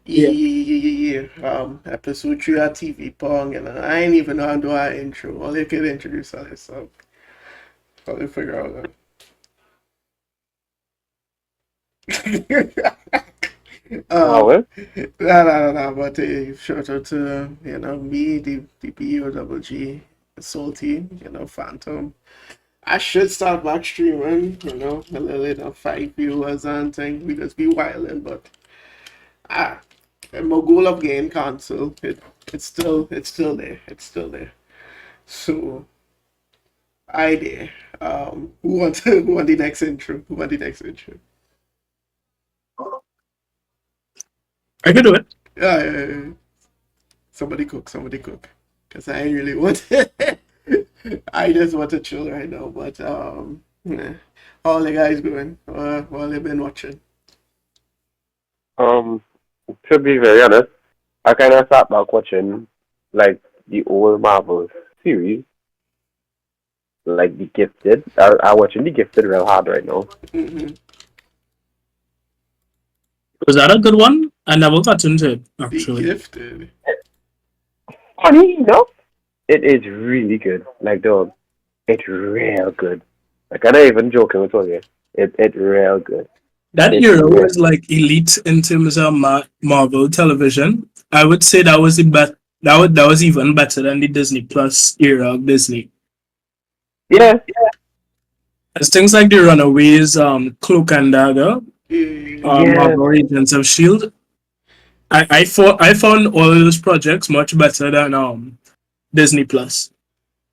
Yeah. Yeah, episode 3 at TV Pong, and I ain't even know how to do our intro. All you can introduce all yourself. All you figure out. Wow, um, nah, but shout out to, me, the BOGG, Salty, Phantom. I should start back streaming, a little, 5 viewers and things. We just be wilding, but ah, and my goal of getting cancelled, it's still there. It's still there. So I there. Who want the next intro? Who want the next intro? I can do it. Yeah. Somebody cook. Cause I ain't really want I just want to chill right now, but yeah. How the guys going? What they been watching? um, to be very honest, I kind of sat back watching like the old Marvel series, like The Gifted. I'm watching The Gifted real hard right now. Hmm. Was that a good one? I never got into it, The actually. gifted. Funny enough, it is really good. Like, dog, it's real good. Like, I'm not even joking with you. It's real good. That It's era real. was like elite in terms of Marvel television. I would say that was the best. That was even better than the Disney Plus era of Disney. Yeah, As things like the Runaways, Cloak and Dagger, yeah. Marvel Agents of Shield. I found all those projects much better than Disney Plus.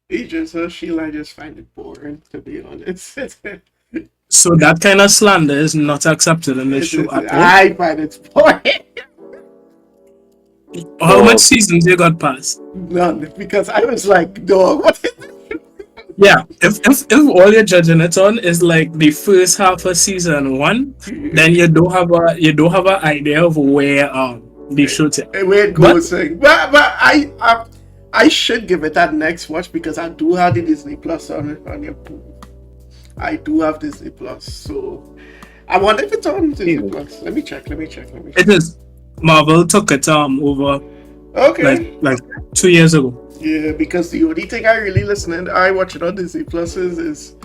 Agents of Shield, I just find it boring, to be honest. So that kind of slander is not accepted in this show at all. I find it boring. How much Dog, seasons you got past? None, because I was like, dog, what is Yeah, if all you're judging it on is like the first half of season one, then this? you don't have an idea of where they shoot it. Where it But goes, but I should give it that next watch because I do have the Disney Plus on your pool. I do have Disney Plus, so I wonder if it's on Disney Jesus. Plus. Let me check. Let me check. Let me it check. is Marvel took it over like Okay. 2 years ago. Yeah, because the only thing I really listen and I watch it on Disney Plus is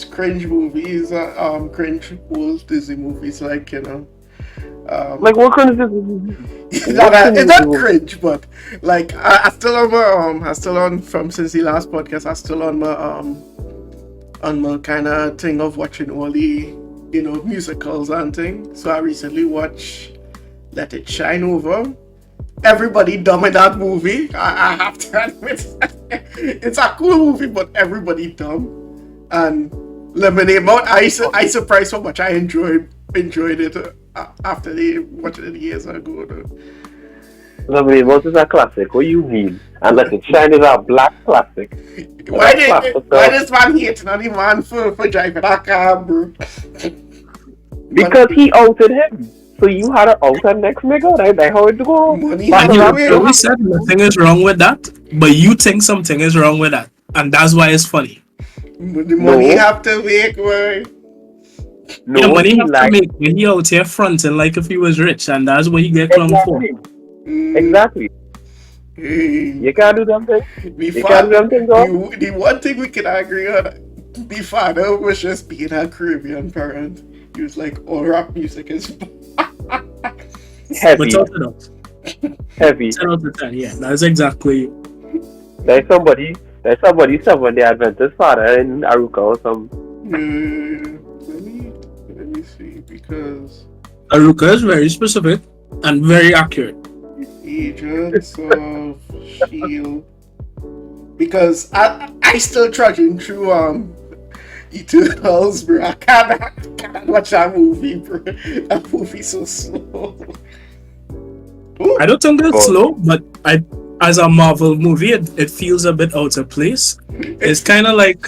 cringe movies, cringe old Disney movies, like um, Like, what kind of this? What it's can not you cringe, but like I still on my I still on from since the last podcast. I still on my kind of thing of watching all the musicals and things. So I recently watched Let It Shine Over. Everybody dumb in that movie. I have to admit, it's a cool movie, but everybody dumb. And Lemonade Mount, I surprised how much I enjoyed it after they watched it years ago. Though. Lovely, what is a classic? What do you mean? And Let It Shine is a black classic. But Why a did classic, why does man hating on the man for driving that car, bro? because Money, he outed him. So you had to out and next nigga, right? Like how it go? money Battle have And a rap you way. still always happen. said nothing is wrong with that, but you think something is wrong with that, and that's why it's funny. The money No, have to make way. Yeah, no, money he have to like make when he out here fronting like if he was rich, and that's what he get clung for. exactly, Mm, exactly. hey, You can't do them things. the, You can't do fa- them things, dog. the one thing we can agree on, the father was just being a Caribbean parent. He was like, all rap music is. But Heavy, out it out. heavy. 10 out of 10, yeah, that's exactly. Like somebody 7 day Adventist father in Aruka or some. Let me see because Aruka is very specific and very accurate. Agents of Shield because I still trudging through Eternals, bro. I can't watch that movie, bro. That movie's so slow. I Ooh, don't think it's But slow, but as a Marvel movie, it feels a bit out of place. It's it's kind of like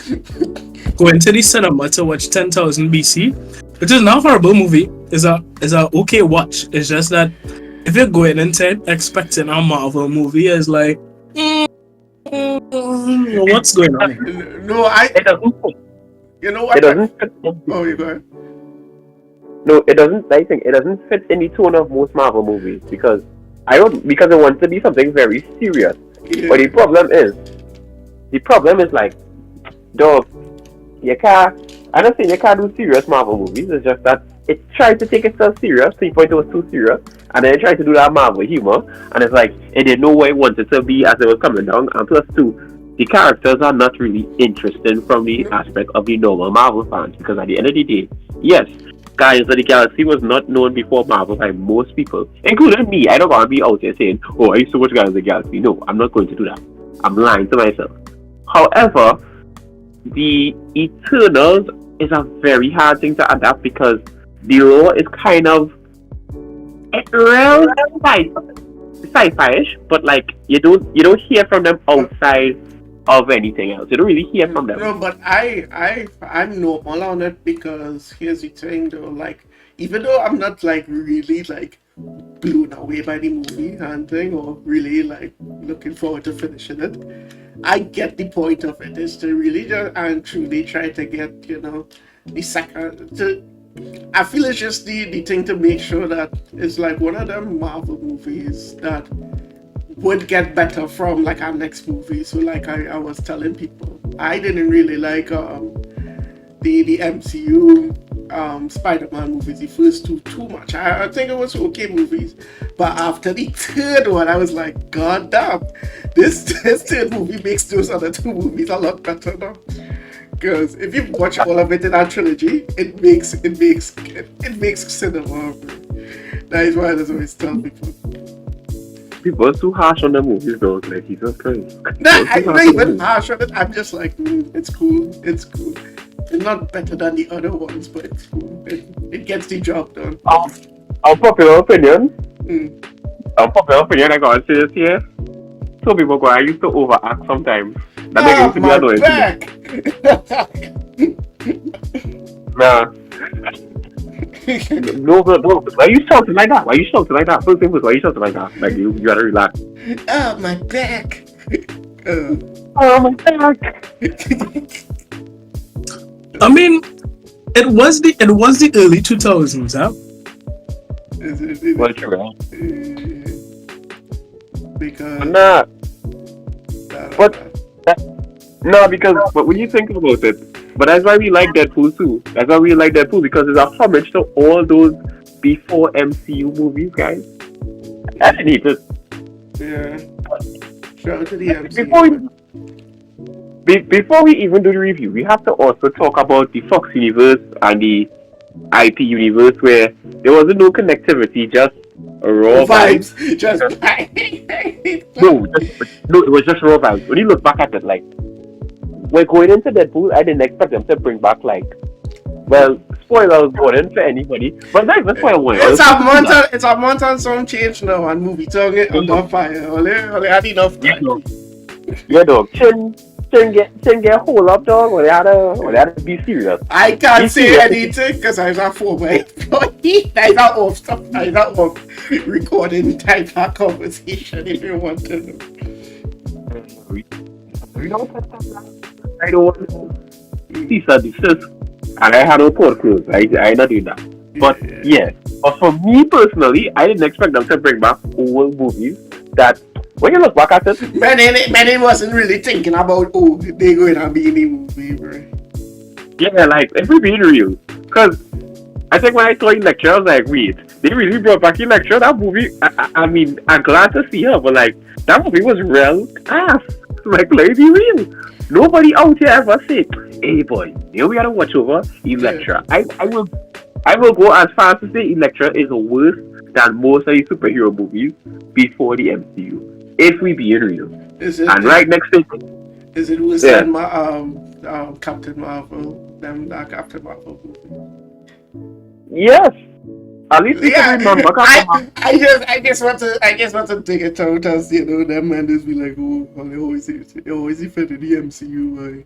going to the cinema to watch 10,000 BC, which is not a horrible movie. It's a okay watch. It's just that if you're going into expecting a Marvel movie, it's like, what's going on here? no, I it doesn't fit. you know It what? doesn't fit. Oh, you go ahead. No, it doesn't. I think it doesn't fit in the tone of most Marvel movies because because it wants to be something very serious. But Yeah. the problem is like, dog, you can't. I don't say you can't do serious Marvel movies. It's just that it tried to take itself serious to the point it was too serious, and then it tried to do that Marvel humor, and it's like it didn't know where it wanted to be as it was coming down. And plus, two, the characters are not really interesting from the aspect of the normal Marvel fans because at the end of the day, yes, Guardians of the Galaxy was not known before Marvel by most people, including me. I don't want to be out there saying, "Oh, I used to watch Guardians of the Galaxy." No, I'm not going to do that. I'm lying to myself. However, the Eternals is a very hard thing to adapt because the lore is kind of it's real sci-fi-ish, but like you don't hear from them outside of anything else. You don't really hear from them. No, but I'm normal on it because here's the thing though, like even though I'm not like really like blown away by the movie and thing or really like looking forward to finishing it, I get the point of it is to really just and truly try to get, the second to I feel it's just the thing to make sure that it's like one of them Marvel movies that would get better from like our next movie. So like I was telling people, I didn't really like the MCU Spider-Man movies, the first two too much. I think it was okay movies, but after the third one, I was like, God damn, this third movie makes those other two movies a lot better now. Because if you watch all of it in that trilogy, it makes cinema. That is why I always tell people. People are too harsh on the movies, though. Like Jesus Christ. Nah, I'm not even harsh on it. I'm just like, it's cool. It's cool. It's not better than the other ones, but it's cool. It gets the job done. Unpopular opinion. Mm. Unpopular opinion. I gotta say this here. So people go, I used to overact sometimes. That makes me My annoying. back. Nah. No, why are you shouting like that? Why are you shouting like that? First thing was, why are you shouting like that? Like, you gotta relax. Oh, my back. Oh, my back. I mean, it was the early 2000s, huh? Well, true, Because nah. No, because but when you think about it, but that's why we like Deadpool too. That's why we like Deadpool because it's a homage to all those before MCU movies, guys. I didn't need it. yeah. Shout out to the MCU. Before we even do the review, we have to also talk about the Fox universe and the IP universe where there wasn't no connectivity, just raw vibes. Just No, it was just raw vibes. When you look back at it, like we're going into Deadpool, I didn't expect them to bring back like, well, spoilers warning for anybody, but not even spoiler warning. It's a month and some change now, and movie tongue it on fire. Only had enough time. Yeah, dog. Chin get hold up, dog. Or they had to be serious. I can't say anything because I was a former employee. I got off stuff. I got off recording type of conversation if you want to know. We don't touch that. I don't want to. These are the sis. And I had no port close. I not doing that. But yeah. But for me personally, I didn't expect them to bring back old movies that when you look back at it, Many wasn't really thinking about they're going to be in the movie, bro. Yeah, like if we're being real, because I think when I saw Electra, I was like, wait, they really brought back Electra. That movie, I mean, I'm glad to see her, but like that movie was real ass. Like, let's be real. Nobody out here ever said, "Hey boy, here we gotta watch over Electra." Yeah. I will go as far as to say Electra is worse than most of the superhero movies before the MCU. If we be real. Right next to it. Is it worse than Captain Marvel? That Captain Marvel movie? Yes. At least we can remember Captain Marvel. I just want to take it out as them and just be like, oh, they always defended the MCU.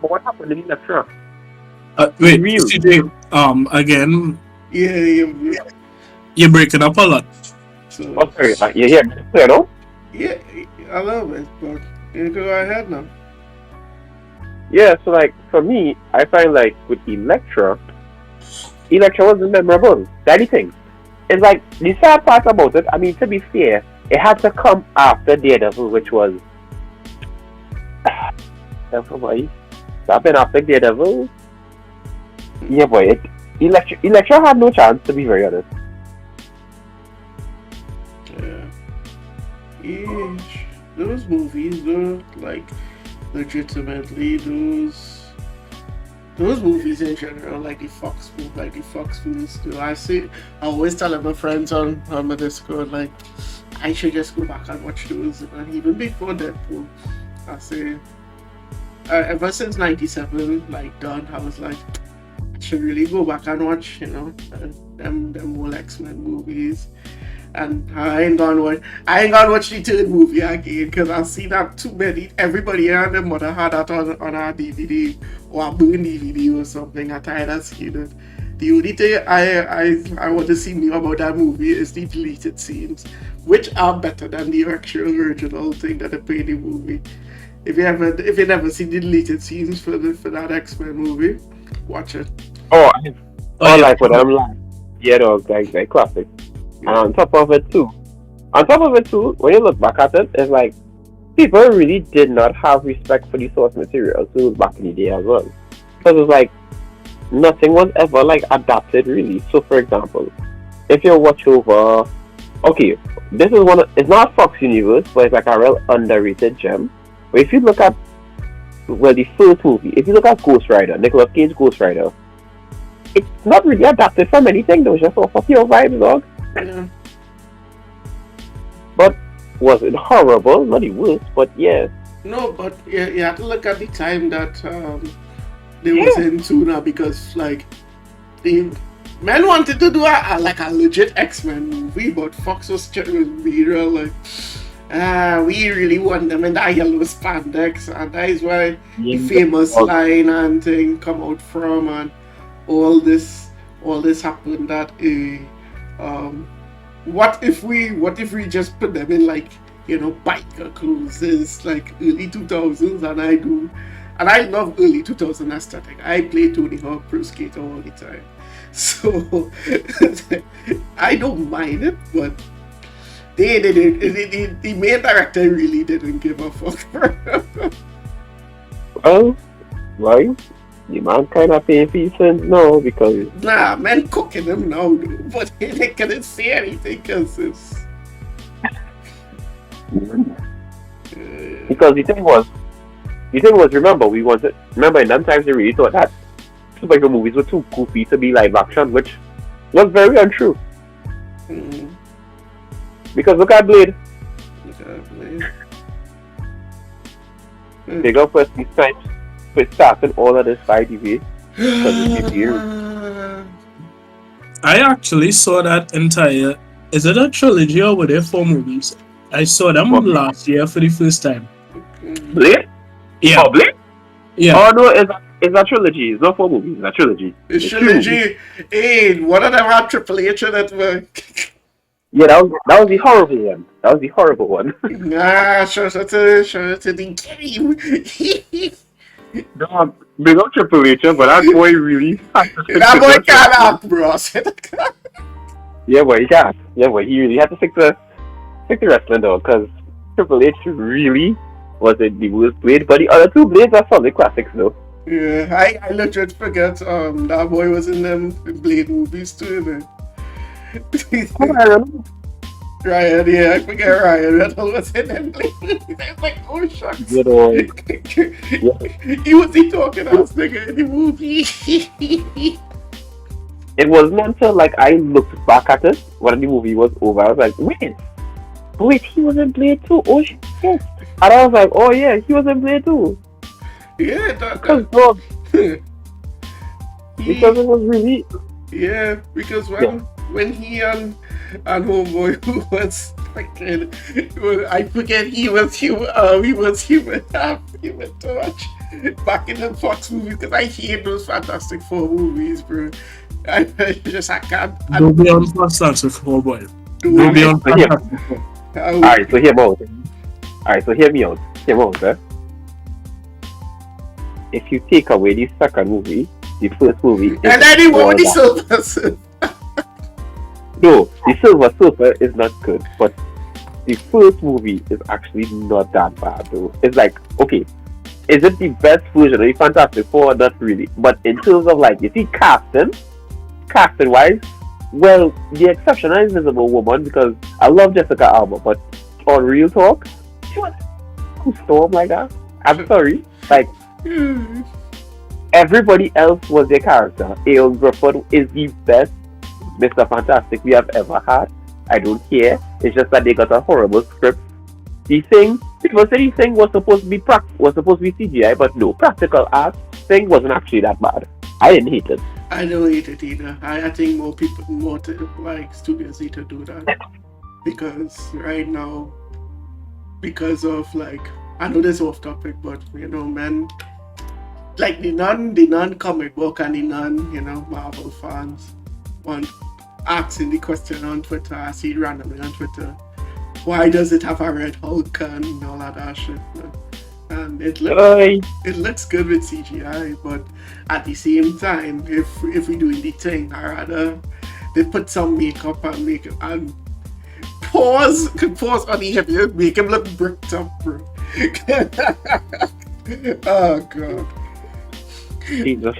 What happened in Electra? Wait, CJ, again. Yeah. You're breaking up a lot. So, okay, you hear me clear now? Yeah, I love it, but you can go ahead now. Yeah, so like for me, I find like with Electra wasn't memorable. The only thing. It's like the sad part about it, I mean to be fair, it had to come after Daredevil, which was boy. That been after Daredevil. Yeah boy, Electra had no chance to be very honest. Yeah. Eesh. Those movies were like legitimately those movies in general, like the Fox movies too. I always tell my friends on my Discord, like, I should just go back and watch those. And even before Deadpool, I say, ever since '97, like done, I was like, I should really go back and watch, them whole X-Men movies. And I ain't gonna watch the third movie again because I see that too many. Everybody and their mother had that on our DVD or a burn DVD or something. I tired of seeing it. The only thing I want to see more about that movie is the deleted scenes, which are better than the actual original thing that they put in the movie. If you never seen the deleted scenes for that X-Men movie, watch it. Oh, Oh, yeah. like what I'm like, yeah, those like classic. And on top of it too, when you look back at it, it's like people really did not have respect for the source material too back in the day as well. Because it's like nothing was ever like adapted really. So for example, if you watch over, okay, this is it's not Fox Universe, but it's like a real underrated gem. But if you look at the first movie, if you look at Ghost Rider, Nicolas Cage Ghost Rider, it's not really adapted from anything. There was just off of your vibes, dog. Yeah. But was it horrible? Not the worst, but yeah. No, but you have to look at the time that they was in Tuna because like the men wanted to do a legit X-Men movie, but Fox was being real like, we really want them in that yellow spandex, and that is why the famous line and thing come out from, and all this happened that what if we just put them in like biker clothes like early 2000s, and I love early 2000 aesthetic. I play Tony Hawk Pro Skater all the time, so I don't mind it, but they didn't. The main director really didn't give a fuck. Well, why? The man kind of paying for his sins now because men cooking them now, but they couldn't say anything because it's because the thing was remember in them times they really thought that superhero movies were too goofy to be live action, which was very untrue. Mm. Because look at Blade. Big up Wesley Snipes for starting all of this by TV. I actually saw that entire. Is it a trilogy or were there 4 movies? I saw them last year for the first time. Blade? Yeah. Oh, Blade? Yeah. Oh no, it's a trilogy. It's not 4 movies. It's a trilogy. It's trilogy. Hey, one of them had Triple H in it. Yeah, that was the horrible one. That was the horrible one. Show it to the game. No, big up Triple H, but that boy really had to stick That to boy the- can't act, bro. Yeah, boy, he can't. Yeah, boy, he really had to stick to wrestling though, because Triple H really wasn't the worst Blade, but the other 2 Blades are solid classics though. Yeah, I legit forget that boy was in them Blade movies too, man. Ryan, yeah, I forget Ryan Reynolds was in them Blade movies. I was like, oh shucks. Good old. He was the talking ass nigga in the movie. It wasn't until like I looked back at it when the movie was over, I was like, wait, he was in Blade too. Oh shit! And I was like, oh yeah, he was in Blade too. Yeah, Because it was really because when he and homeboy who was fucking, I forget he was human Torch back in the Fox movies, because I hate those Fantastic Four movies, bro. I can't. Don't be on Fantastic Four, boy. Do Don't be it. on Fantastic Four. Alright, so hear me out. Hear me out, eh? if you take away the second movie, the first movie is And then he won all the that. Silver Surfer. No, the Silver Surfer is not good, but the first movie is actually not that bad though. It's like, okay, is it the best version of the Fantastic Four? Not really. But in terms of like, you see casting wise, well, the exception is Invisible Woman because I love Jessica Alba, but on real talk, she was too storm like that. I'm sorry. Like everybody else was their character. Aeon Griffith is the best Mr. Fantastic we have ever had. I don't care. It's just that they got a horrible script. The thing, people say the thing was supposed to be CGI, but no, practical art thing wasn't actually that bad. I didn't hate it. I don't hate it either. I think like studios need to do that because right now, because of like, I know this is off topic, but man, like the non comic book and the non Marvel fans want asking the question on Twitter. I see it randomly on Twitter. Why does it have a red Hulk and all that shit? And it looks good with CGI, but at the same time, if we doing the thing, I rather they put some makeup and make it and pause on the hip, make him look bricked up, bro. Oh god. Jesus.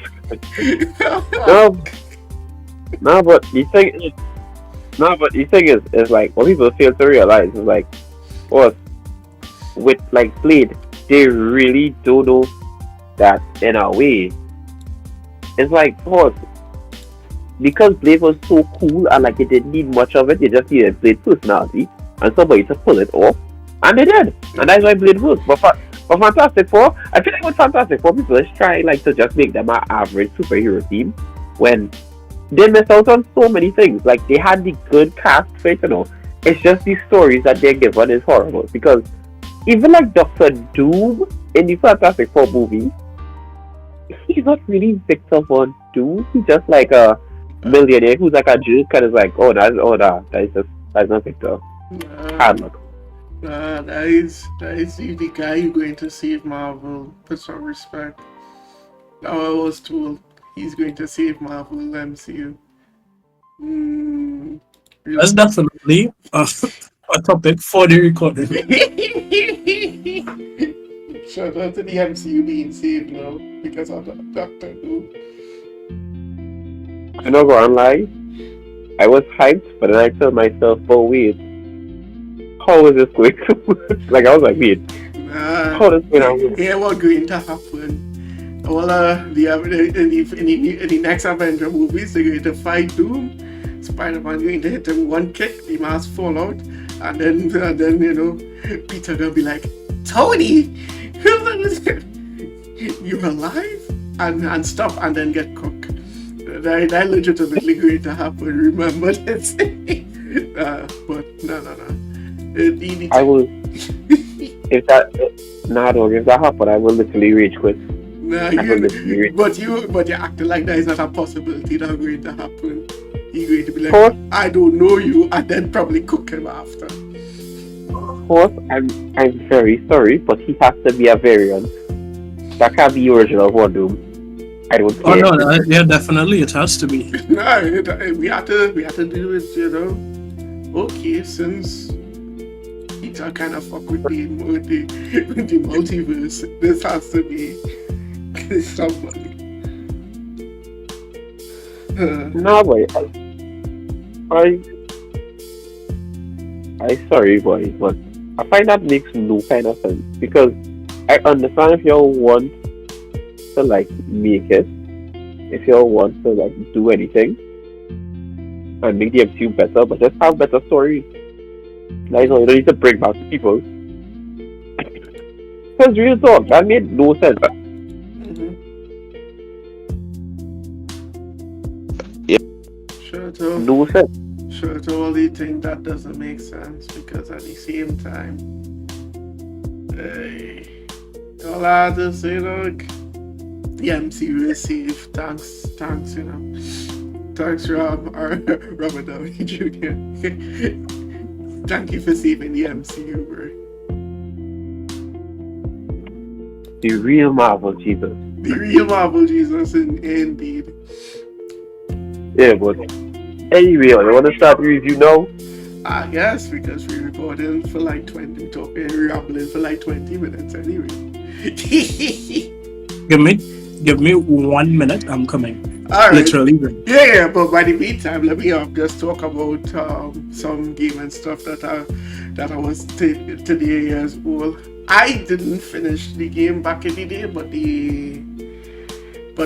No, but the thing is like what people fail to realize is like, with like Blade, they really don't know that in a way. It's like, because Blade was so cool and like it didn't need much of it, they just needed Blade's personality and somebody to pull it off, and they did, and that's why Blade works. But for Fantastic Four, I feel like with Fantastic Four, people is trying like to just make them an average superhero team when they missed out on so many things. Like they had the good cast for it, It's just the stories that they're given is horrible because even like Doctor Doom in the Fantastic Four movie, he's not really Victor Von Doom. He's just like a millionaire who's like a jerk and is like, that's not Victor. That is the guy you're going to save Marvel. Put some respect. Now I was told he's going to save Marvel MCU. That's definitely a topic for the recording. Shout out to the MCU being saved now because of Doctor Who. I'm not gonna lie, I was hyped, but then I told myself, wait, how is this going to work? Like, I was like, wait, how is this going to work? Yeah, what's going to happen? Well, in the next Avenger movies, they're going to fight Doom. Spider-Man going to hit him one kick, the mask fall out, and then Peter gonna be like, Tony, you're alive, and stop, and then get cooked. That legitimately going to happen. Remember this? But no. I will. If that happen, I will literally rage quit. But you're acting like that is not a possibility that's going to happen. You're going to be like, I don't know you, and then probably cook him after. Of course, I'm very sorry, but he has to be a variant. That can't be original Von Doom. I don't care. Oh no, yeah, definitely it has to be. No, we have to do it, Okay, since Peter kind of fuck with the multiverse, this has to be somebody. No, boy. I sorry, boy, but I find that makes no kind of sense because I understand if you want to like make it, if you want to like do anything and make the MCU better, but just have better stories. Like, you don't need to bring back people. Because real talk, that made no sense. No sense. Sure, totally think that doesn't make sense because at the same time, all I have to say, look, the MCU is safe. Thanks, Thanks, Robert Downey Jr. Thank you for saving the MCU, bro. The real Marvel, Jesus. The real Marvel Jesus, indeed. Yeah, but anyway, I want to start the review now. I guess because we recording for like 20, rambling for like 20 minutes anyway. Give me, give me 1 minute. I'm coming. All right. Literally. Yeah, but by the meantime, let me just talk about some gaming stuff that I was today as well. I didn't finish the game back in the day, but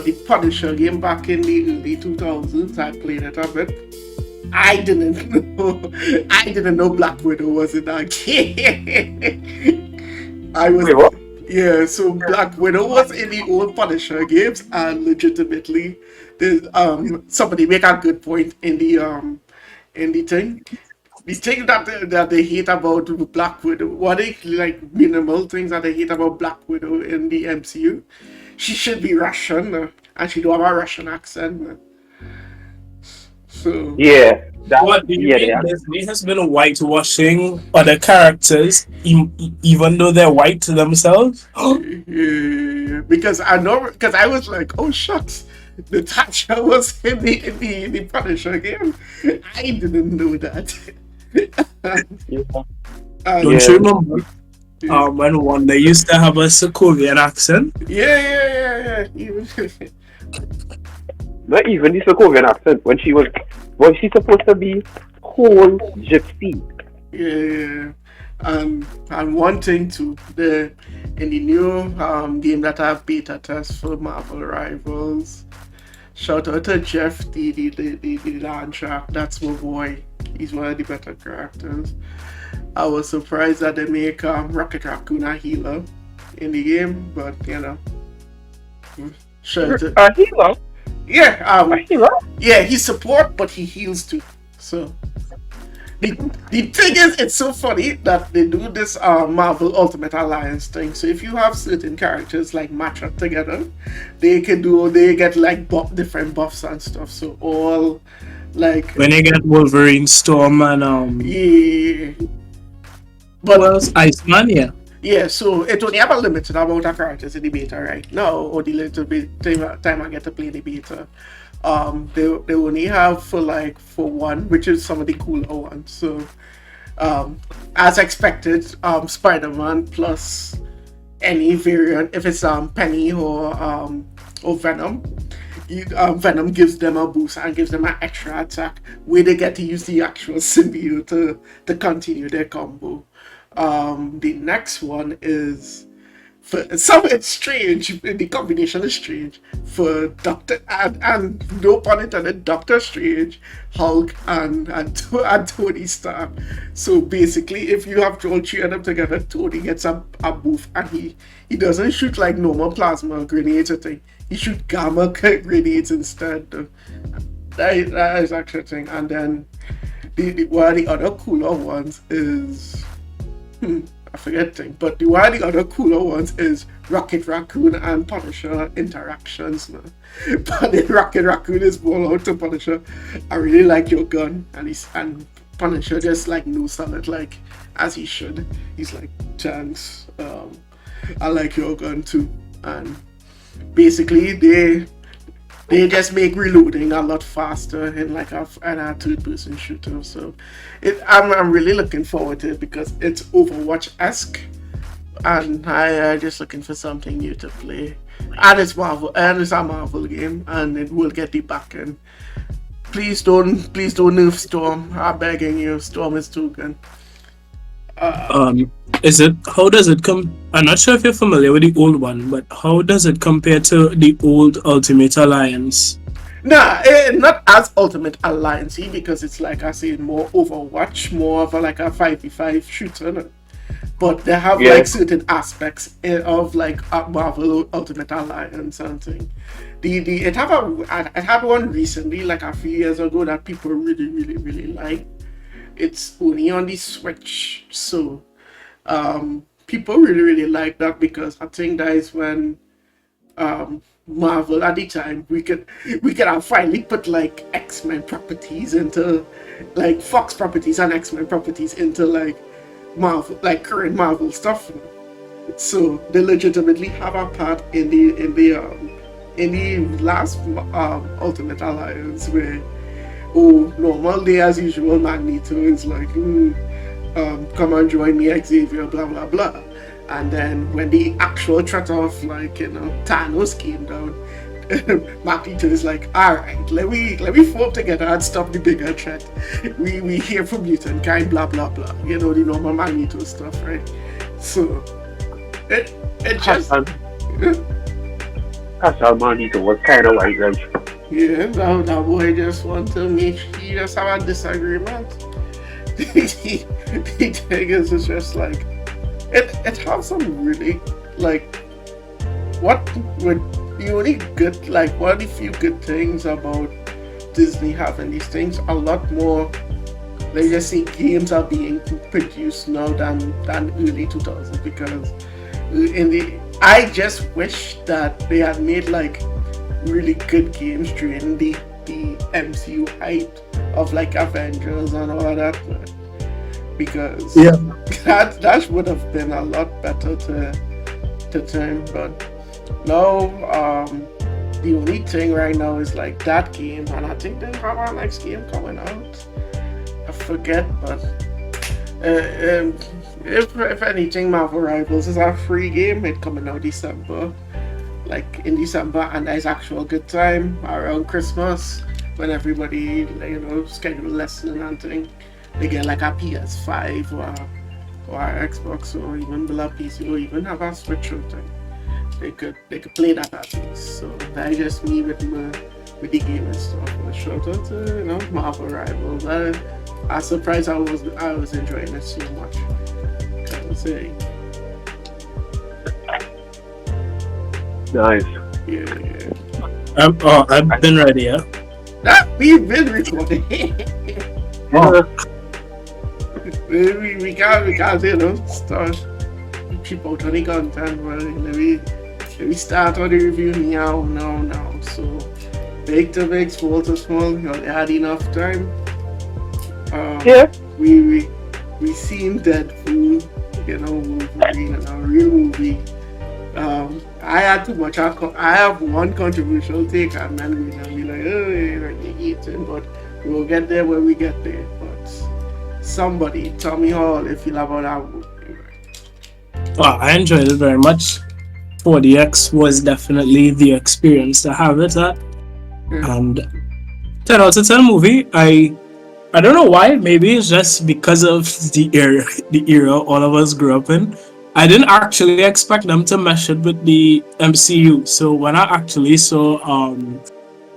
the Punisher game back in the early 2000s, I played it a bit. I didn't know Black Widow was in that game. I was Wait, what? Yeah, so Black Widow was in the old Punisher games, and legitimately, somebody make a good point in the thing. The thing that they hate about Black Widow, what they like minimal things that they hate about Black Widow in the MCU, she should be Russian, and she don't have a Russian accent. So Yeah, that. What do you Yeah, mean Disney has been whitewashing other characters, even though they're white to themselves? yeah, because I was like, oh shucks, Natasha was in the Punisher game. I didn't know that. yeah, And, Don't yeah. you remember when one they used to have a Sokovian accent? yeah. Even Not even the Sokovian accent. When she's supposed to be whole gypsy. yeah. And one thing too, in the new game that I've beta test for Marvel Rivals. Shout out to Jeff, the land track. That's my boy. He's one of the better characters. I was surprised that they make Rocket Raccoon a healer in the game, but shout out. A healer? Yeah, A healer? yeah, he support, but he heals too. So the thing is, it's so funny that they do this Marvel Ultimate Alliance thing. So if you have certain characters like match up together, they get like different buffs and stuff. So all like When they get Wolverine, Storm, and yeah, who but else? Iceman, yeah. yeah. So it only have a limited amount of characters in the beta right now, or the little bit time I get to play the beta. They only have for one, which is some of the cooler ones. So as expected, Spider-Man plus any variant, if it's Penny or Venom, Venom gives them a boost and gives them an extra attack where they get to use the actual symbiote to continue their combo. The next one is for some, it's strange. The combination is strange for Doctor and no pun intended, Doctor Strange, Hulk, and Tony Stark. So basically, if you have all three of them together, Tony gets a boost, and he doesn't shoot like normal plasma grenades or thing. He shoot gamma grenades instead. That is actually a thing. And then one of the other cooler ones is. I forget thing, but one of the other cooler ones is Rocket Raccoon and Punisher interactions, man. But then Rocket Raccoon is more out to Punisher. I really like your gun, and Punisher just like knows on it like as he should. He's like, thanks. I like your gun too, and basically they just make reloading a lot faster in like a third-person shooter. So I'm really looking forward to it because it's Overwatch-esque, and I just looking for something new to play. And it's Marvel, and it's a Marvel game, and it will get the back end. Please don't nerf Storm. I'm begging you. Storm is too good. How does it come? I'm not sure if you're familiar with the old one, but how does it compare to the old Ultimate Alliance? Nah, not as Ultimate Alliance because it's like I say more Overwatch, more of like a 5v5 shooter. But they have like certain aspects of like Marvel Ultimate Alliance and thing. It had one recently, like a few years ago, that people really like. It's only on the Switch, so people really like that because I think that is when Marvel at the time we could have finally put like X-Men properties into like Fox properties and X-Men properties into like Marvel, like current Marvel stuff. So they legitimately have a part in the last Ultimate Alliance where, oh, normal day as usual, Magneto is like, come and join me, Xavier, blah blah blah. And then when the actual threat of Thanos came down, Magneto is like, all right, let me form together and stop the bigger threat. We hear from mutant kind, blah blah blah. You know the normal Magneto stuff, right? So it it just Hassan, Hassan Manito was kind of white, right? yeah, that boy just want to make he just have a disagreement. The thing is just like it has some really like what would the only good like one of the few good things about Disney having these things a lot more. Let's just say games are being produced now than early 2000s because in the I just wish that they had made like really good games during the MCU hype of like Avengers and all of that, man. Because Yeah. that would have been a lot better to turn. But now, the only thing right now is like that game, and I think they have our next game coming out. I forget, but if anything, Marvel Rivals is a free game. It coming out December, like in December, and there's actual good time around Christmas when everybody schedule lesson and thing. They get like a PS5 or a Xbox or even a PC or even have a Switch or thing. They could play that at least. So that just me with the game and stuff. But shout out to Marvel Rivals. I surprised I was enjoying it so much. Can't say. Nice. Yeah. I've been ready, yeah. That we've been recording. Oh. we can't start keep out on the content, but let me start on the review now. So big to big, small to small, you had enough time. Yeah. We seen Deadpool, Wolverine, and a real movie. I had too much. I have one controversial take, and then we're gonna be like, oh, you're eating, but we'll get there when we get there. But somebody tell me how they feel about that movie. Well, I enjoyed it very much. 4DX was definitely the experience to have it at. And 10 out of 10 movie. I don't know why. Maybe it's just because of the era all of us grew up in. I didn't actually expect them to mesh it with the MCU. So when I actually saw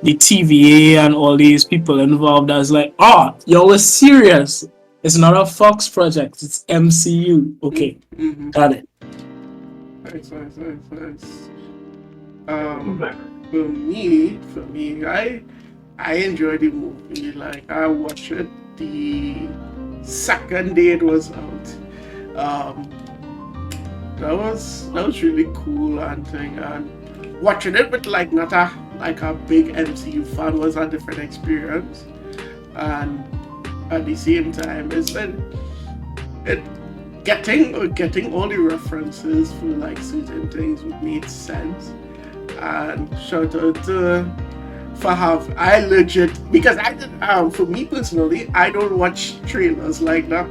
the TVA and all these people involved, I was like, oh, y'all was serious. It's not a Fox project. It's MCU. Okay, Mm-hmm. got it. Nice. For me, I enjoyed the movie. Like I watched it the second day it was out. That was really cool and thing. And watching it with like not a big MCU fan was a different experience. And at the same time, it getting all the references for like certain things would make sense. And shout out to Fahab. I legit because I did for me personally, I don't watch trailers like that.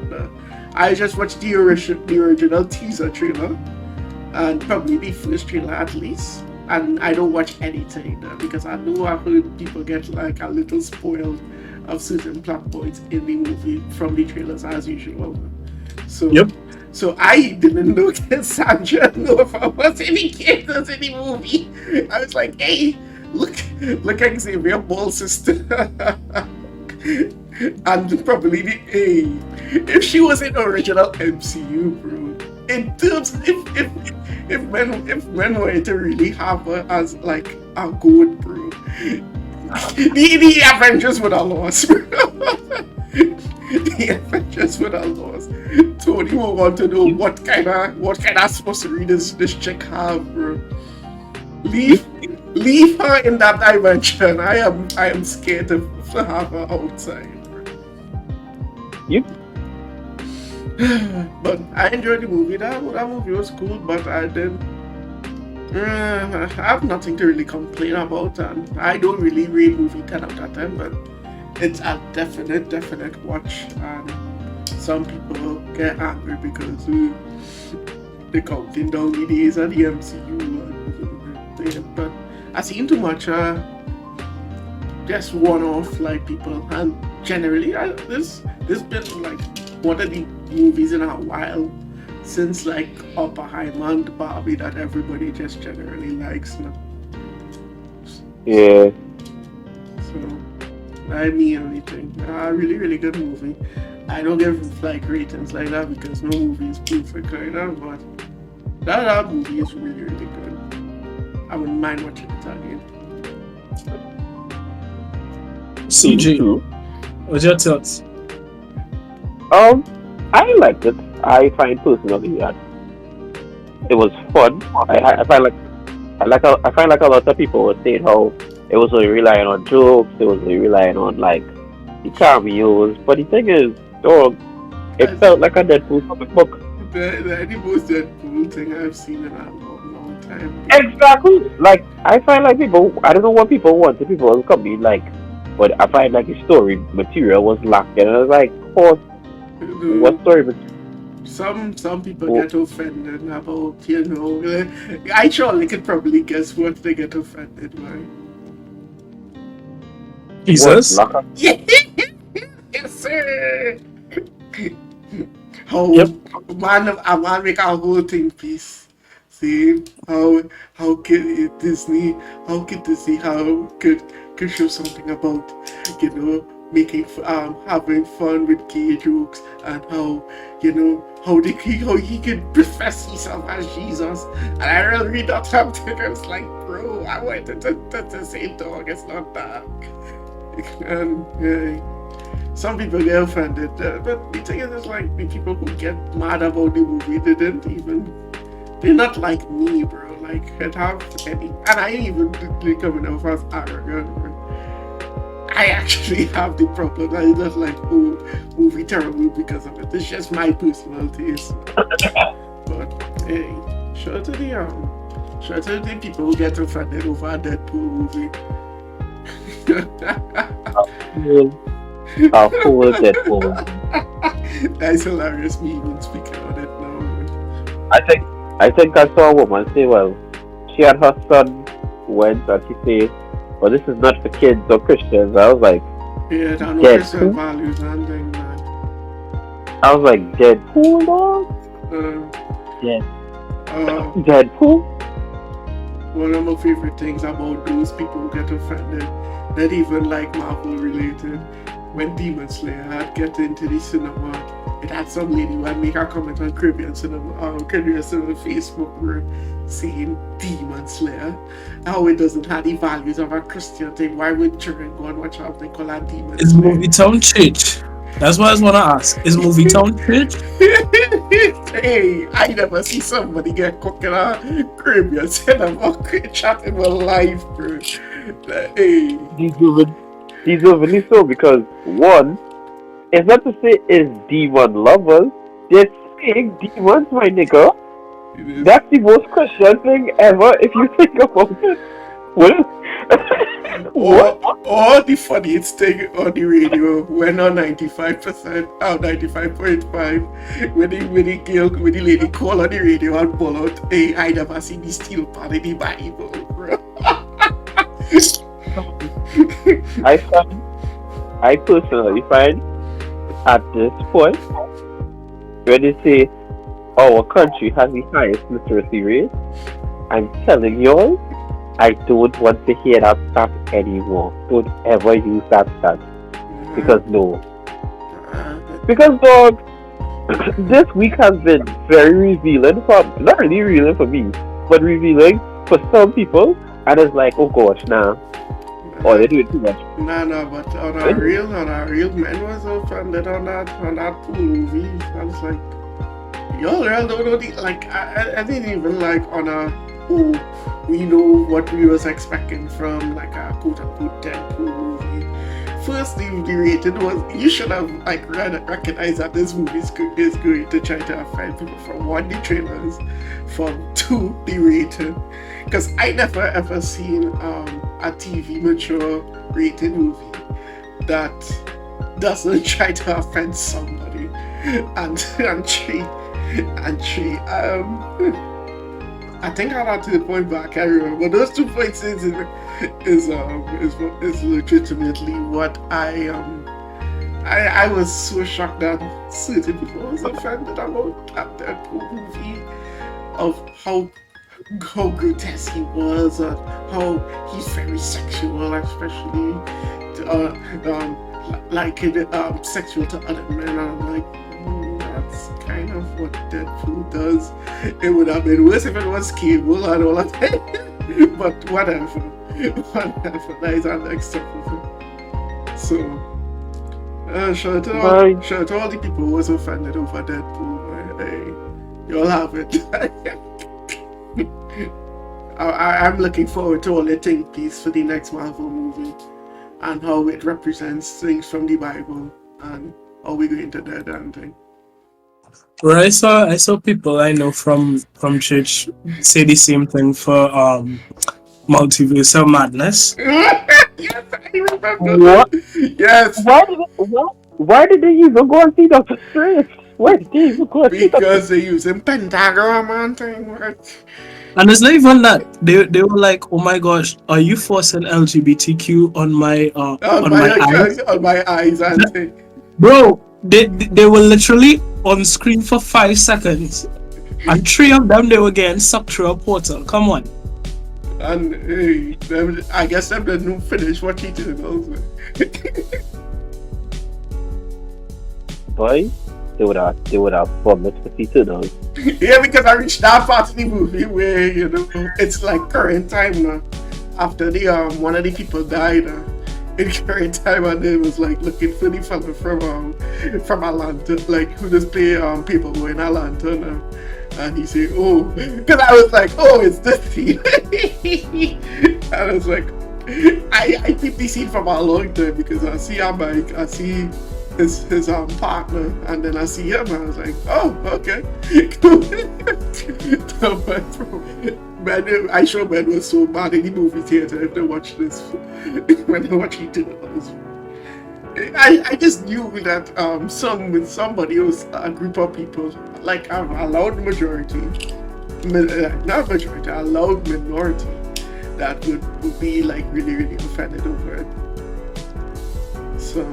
I just watch the original teaser trailer and probably the first trailer at least. And I don't watch anything because I know I heard people get like a little spoiled of certain plot points in the movie from the trailers as usual. So Yep. So I didn't know that Sandra knew if I was any characters in the movie. I was like, hey, look at Xavier Ball sister. And probably if she was in the original MCU, bro. In terms if men were to really have her as like a good bro, the Avengers would have lost, bro. The Avengers would have lost. Tony will want to know what kind of sorcery this chick have, bro. Leave her in that dimension. I am scared to have her outside. Yep. But I enjoyed the movie. That movie was cool, but I did. I have nothing to really complain about, and I don't really rate movie 10 out of 10, but it's a definite watch. And some people get angry because they're counting down the days of the MCU. But I seen too much just one-off like people, and generally this been like one of the movies in a while since like Oppenheimer and Barbie that everybody just generally likes now. Yeah. So I mean anything. A really good movie. I don't give like ratings like that because no movie is perfect like that, but that movie is really good. I wouldn't mind watching it again. CG, True. what's your thoughts? I liked it. I find personally that it was fun. I find like I find like a lot of people were saying how it was only relying on jokes, it was only relying on like the cameos. But the thing is, dog, it felt like a Deadpool comic book. The most Deadpool thing I've seen in a long time. Exactly. Like I find like people, I don't know what people want. The people will come in like, but I find like the story material was lacking. And I was like, oh, what story material? Some people get offended about, I surely could probably guess what they get offended by. Jesus. What? Yes, sir. How Yep. a man make a whole thing piece. See how could Disney could show something about making having fun with gay jokes, and how he could profess himself as Jesus. And I really read that something. I was like, bro, I wanted to say dog, it's not that. And some people get offended, but the thing is, like the people who get mad about the movie, they're not like me, bro. Like I have any, and I ain't even really coming off as arrogant. Bro. I actually have the problem. I'm not like, oh, movie terrible because of it. It's just my personal taste. But hey, shout out to the people who get offended over a Deadpool movie. A fool Deadpool. That's hilarious. Me even speaking on it now. I think I saw a woman say, well, she and her son went and she said, well, this is not for kids or Christians. I was like, yeah, I know Deadpool? Christian values and things, man. I was like, Deadpool, dog? Deadpool? One of my favorite things about those people who get offended, not even like Marvel related, when Demon Slayer had get into the cinema, it had some lady who had make a comment on Caribbean Cinema Facebook group saying Demon Slayer, how it doesn't have the values of a Christian thing. Why would children go and watch how they call that Demon Is Slayer? Movie Town Church? That's what I was wanna ask. Is Movie Town Church? Hey, I never see somebody get cooked in a Caribbean Cinema chatting with life, bro. Hey. These are really so because one, it's not to say it's demon lovers, they're saying demons, my nigga. That's the most Christian thing ever if you think about it. What? Or the funniest thing on the radio when on 95%, 95.5, when the lady call on the radio and pull out, hey, I never seen the steel part in the Bible, bro. I personally find at this point, when they say our country has the highest literacy rate, I'm telling y'all, I don't want to hear that stat anymore. Don't ever use that stat. Because no. Because dog, this week has been very revealing for, not really revealing for me, but revealing for some people, and it's like, oh gosh, nah. Oh, they do it too much. Nah, but on a real man was offended on that pool movie. I was like, y'all don't know I didn't even like on we know what we was expecting from like a quote unquote Deadpool movie first the rating was, you should have like recognized that this movie is going to try to offend people from one, the trailers, from two, the rating. Because I never ever seen a TV mature rated movie that doesn't try to offend somebody. And three, I think I had to point back. I remember those 2 points is legitimately what I was so shocked that certain people was offended about that Deadpool movie, of how grotesque he was, and how he's very sexual, especially sexual to other men. And I'm like, that's kind of what Deadpool does. It would have been worse if it was Cable and all of that. But whatever. That is our next topic. So, shout out to all the people who was offended over Deadpool. You all have it. I'm looking forward to all the think piece for the next Marvel movie, and how it represents things from the Bible, and how we go into that and thing. Well, I saw people I know from church say the same thing for Multiversal Madness. Yes, I remember What? that. Yes. Why did they even go and see Doctor Strange? Why did they even go and see Doctor Because they're using pentagram and thing, right? And it's not even that. They were like, "Oh my gosh, are you forcing LGBTQ on my eyes?" On my eyes and thing. Bro, they were literally on screen for 5 seconds, and 3 of them they were getting sucked through a portal. Come on. And I guess them didn't finish what he did also. Boy, they would have promised for season. Yeah, because I reached that part of the movie where, it's like current time now. After the one of the people died in current time, and they was like looking for the fella from Atlanta, like who just play people in Atlanta. And he said, "Oh," because I was like, "Oh, it's this scene." And I was like, I keep this scene from a long time, because I see our Mike, I see his partner, and then I see him, and I was like, "Oh, okay." Man, I sure Ben was so mad in the movie theater if they watched this, when they watched it. I just knew that somebody was a group of people, like a loud majority, not majority, a loud minority, that would be like really, really offended over it. So,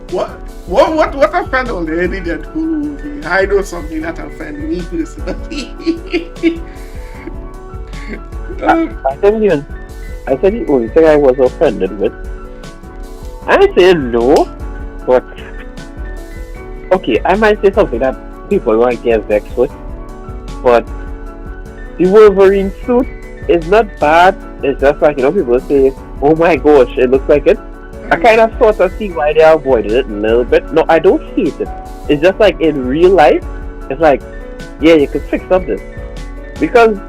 what offend already that whole movie? I know something that offend me personally. I said the only thing I was offended with. I say no, but okay, I might say something that people might get vexed with, but the Wolverine suit is not bad. It's just like, people say, "Oh my gosh, it looks like it." I kind of sort of see why they avoided it a little bit. No, I don't hate it. It's just like in real life, it's like, yeah, you could fix up this, because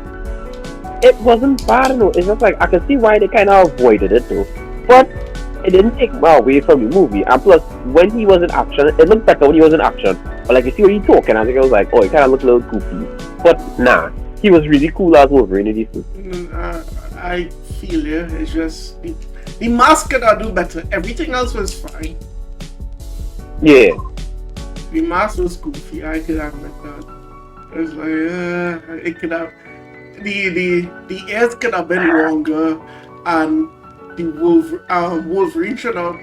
it wasn't bad. No, it's just like I can see why they kind of avoided it though, but it didn't take away from the movie. And plus, when he was in action, it looked better when he was in action. But like, you see when he talking, I think I was like, oh, he kind of looked a little goofy. But nah, he was really cool as Wolverine in this movie. I feel you. It's just the mask could do better. Everything else was fine. Yeah. The mask was goofy. I could admit that. It was like, it could have, the ears could have been longer, and the Wolverine should have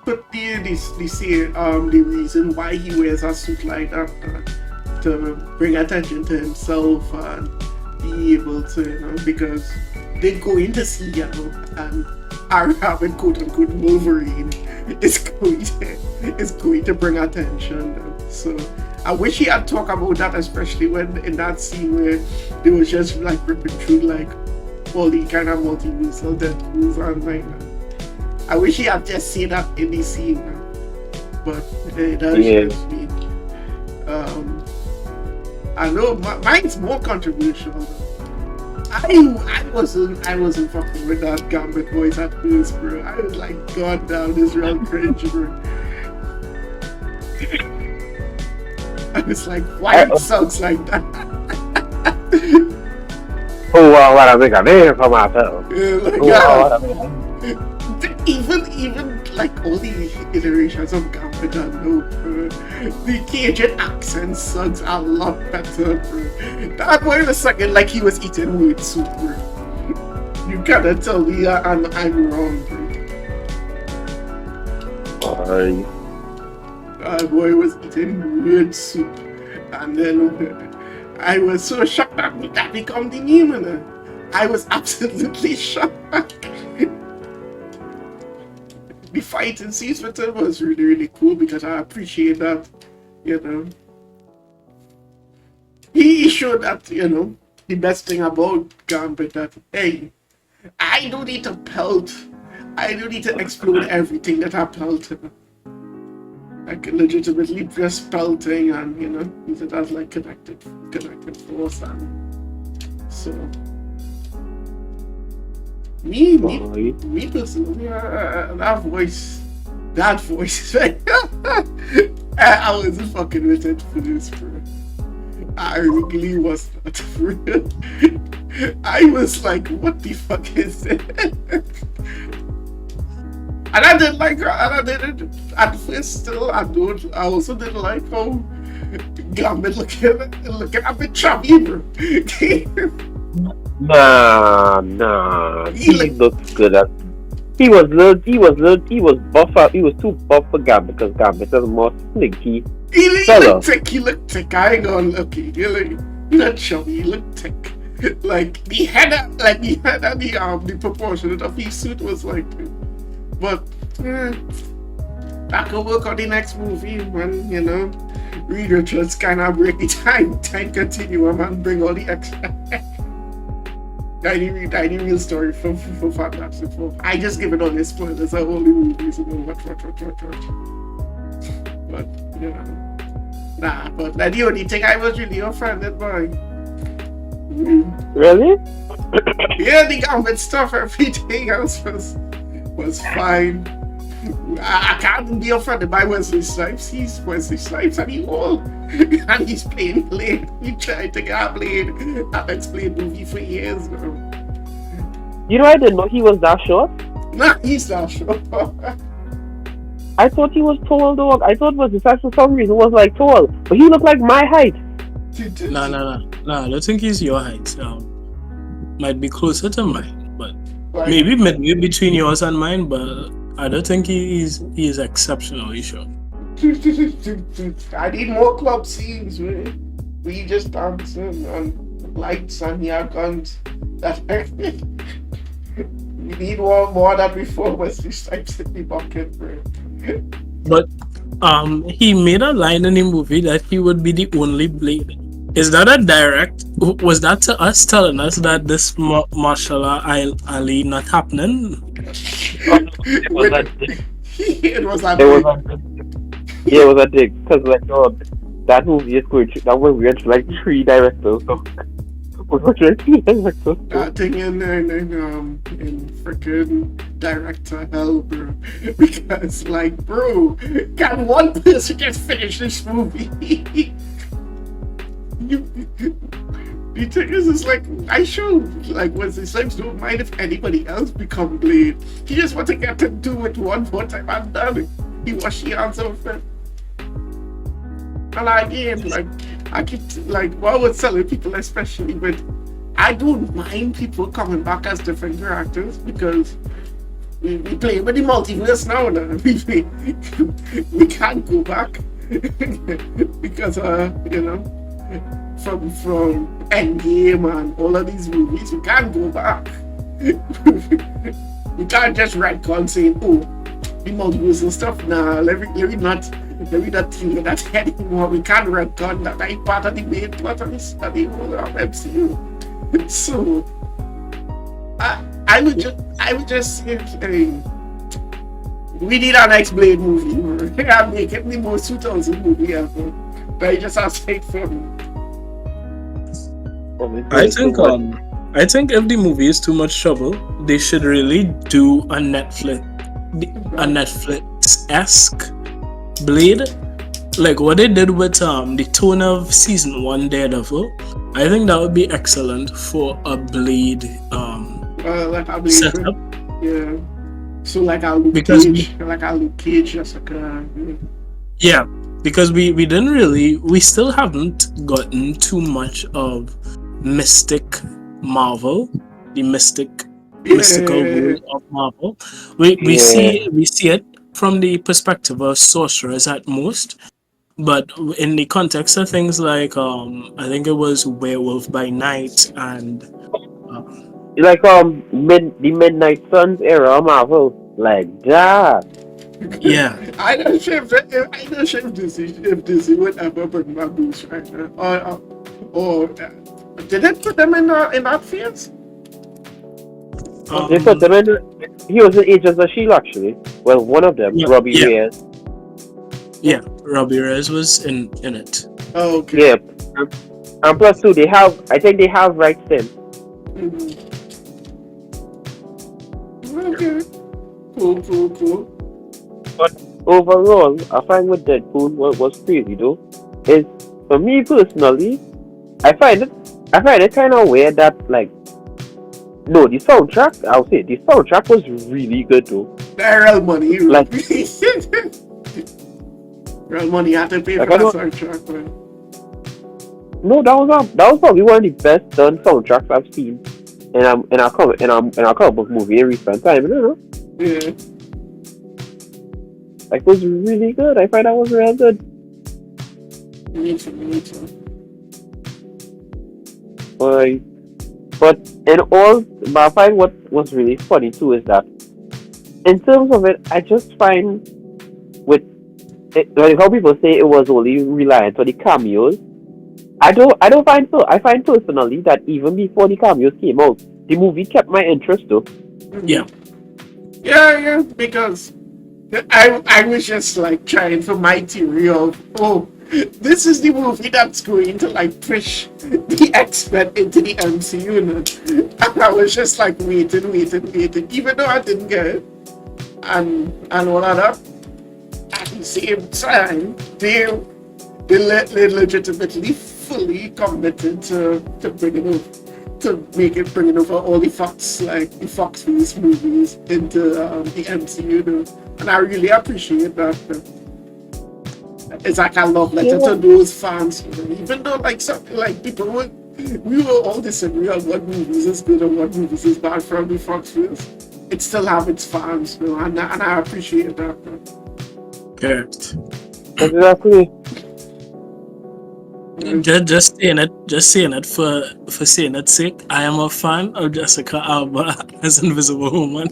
put the reason why he wears a suit like that, to bring attention to himself and be able to, because they go in to see, and our having quote unquote Wolverine is going to bring attention. So I wish he had talked about that, especially when in that scene where they was just like ripping through like all the kind of multiversal Deadpools and like that. I wish he had just seen that in the scene, but that's just me. I know mine's more controversial. I wasn't fucking with that Gambit voice at first, bro. I was like, God damn, this real cringe, bro. I was like, why it sounds like that? What I make a name for myself. Even like all the iterations of Gambit I know, bro. The Cajun accent sounds a lot better, bro. That boy was sucking like he was eating wheat soup, bro. You gotta tell me I'm wrong, bro. That boy was eating weird soup, and then I was so shocked that become the meme, and I was absolutely shocked. The fighting scenes with him was really, really cool because I appreciate that, you know. He showed that, you know, the best thing about Gambit that, hey, I don't need to pelt. I don't need to explode everything that I pelted. I can legitimately just pelting and, you know, use it as like connected force, and so me personally, that voice, I wasn't fucking with it for this, bro. I really was not, bro. I was like, what the fuck is it? And I didn't like her, and I didn't, at first still, I also didn't like how Gambit looking a bit chubby, bro. Nah. He looked good. He was buff up. He was too buff for Gambit because Gambit is more sneaky. He looked thick. I ain't gonna look. He not chubby. He looked thick. Like the head and the proportion of his suit was like. But that could work on the next movie when, you know, Reed Richards kind of break the time continuum and bring all the extra. Tiny real story for Fantastic Four. I just give it all the spoilers of all the movies and what. But, you know. But that's the only thing I was really offended by. Really? Yeah, the Gambit stuff, everything else was fine. I can't be offended by Wesley Snipes. He's Wesley Snipes and he's old. And he's playing Blade. He tried to get Blade. I've explained movie for years now. You know, I didn't know he was that short. Nah, he's not short. I thought he was tall, dog. I thought Wesley Snipes for some reason was like tall. But he looked like my height. Nah. I don't think he's your height. Might be closer to mine, but maybe midway between yours and mine, but I don't think he is exceptionally short. I need more club scenes, man. We just dancing and lights and here guns. We need more than before Wesley Snipes in the bucket, bro. But he made a line in the movie that he would be the only Blade. Is that a direct? Was that to us telling us that this martial Ali not happening? It was a dig. It was a dig. Because like that movie is going to, that movie went to like 3 directors. So that thing in freaking director hell, bro. Because like, bro, can one person just finish this movie? The thing is, it's like, I sure, like, Wesley Snipes don't mind if anybody else become Blade. He just want to get to do it one more time and done it. He wash the hands of it. And again, like, I keep, like, what I was telling people, especially with, I don't mind people coming back as different characters because we play with the multiverse now. We can't go back because, you know, from Endgame and all of these movies, we can't go back. We can't just retcon saying, oh, the multiverse and stuff. Nah, let me not think of that anymore. We can't retcon that. I'm part of the main plot of this study of MCU. So I would just say, we need our next Blade movie. I'm making the most 2000 movie ever. But I just have to for me. I think I think if the movie is too much trouble, they should really do a Netflix-esque Blade, like what they did with the tone of season one Daredevil. I think that would be excellent for a Blade Like I believe, setup yeah. So because Like I Luke Cage, Jessica. yeah, because we didn't really, we still haven't gotten too much of Mystic Marvel, the mystical Yeah, world of Marvel. We Yeah. see it from the perspective of sorcerers at most, but in the context of things like I think it was Werewolf by Night and um, Like the Midnight Suns era of Marvel. Like that. yeah, I don't sure if Disney would ever bring my boots right now. Did it put them in that phase? They put um them in. He was in Agents of Shield actually. Well, one of them, yeah, Robbie yeah, Reyes. yeah, Robbie Reyes was in it. Oh, okay. Yeah. And plus two, they have. I think they have rights then. Mhm. Okay. Cool. But overall, I find with Deadpool what was crazy though is for me personally, I find it I find it kind of weird that like no the soundtrack I'll say the soundtrack was really good though. Real money. Like Real money. I had to pay for like I that don't soundtrack, man. no that was probably one of the best done soundtracks I've seen in a comic book movie in recent time. You know, Yeah. like it was really good. I find that was real good. Me too. But but in all, but I find what was really funny too is that in terms of it, I just find with it, like how people say it was only reliant on the cameos. I don't find so. I find personally that even before the cameos came out, the movie kept my interest though. Yeah, Yeah, because I was just like trying for my theory of, this is the movie that's going to like push the X-Men into the MCU now. And I was just like waiting, even though I didn't get it. And all of that. At the same time, they legitimately fully committed to bringing over all the Fox, like the Fox movies into the MCU now. And I really appreciate that. It's like a love letter Yeah. to those fans, even though like something like we were all disagree on what movies is good and what movies is bad from the Fox films. It still have its fans, and I appreciate that. correct. Exactly. Just saying it for saying its sake. I am a fan of Jessica Alba as Invisible Woman.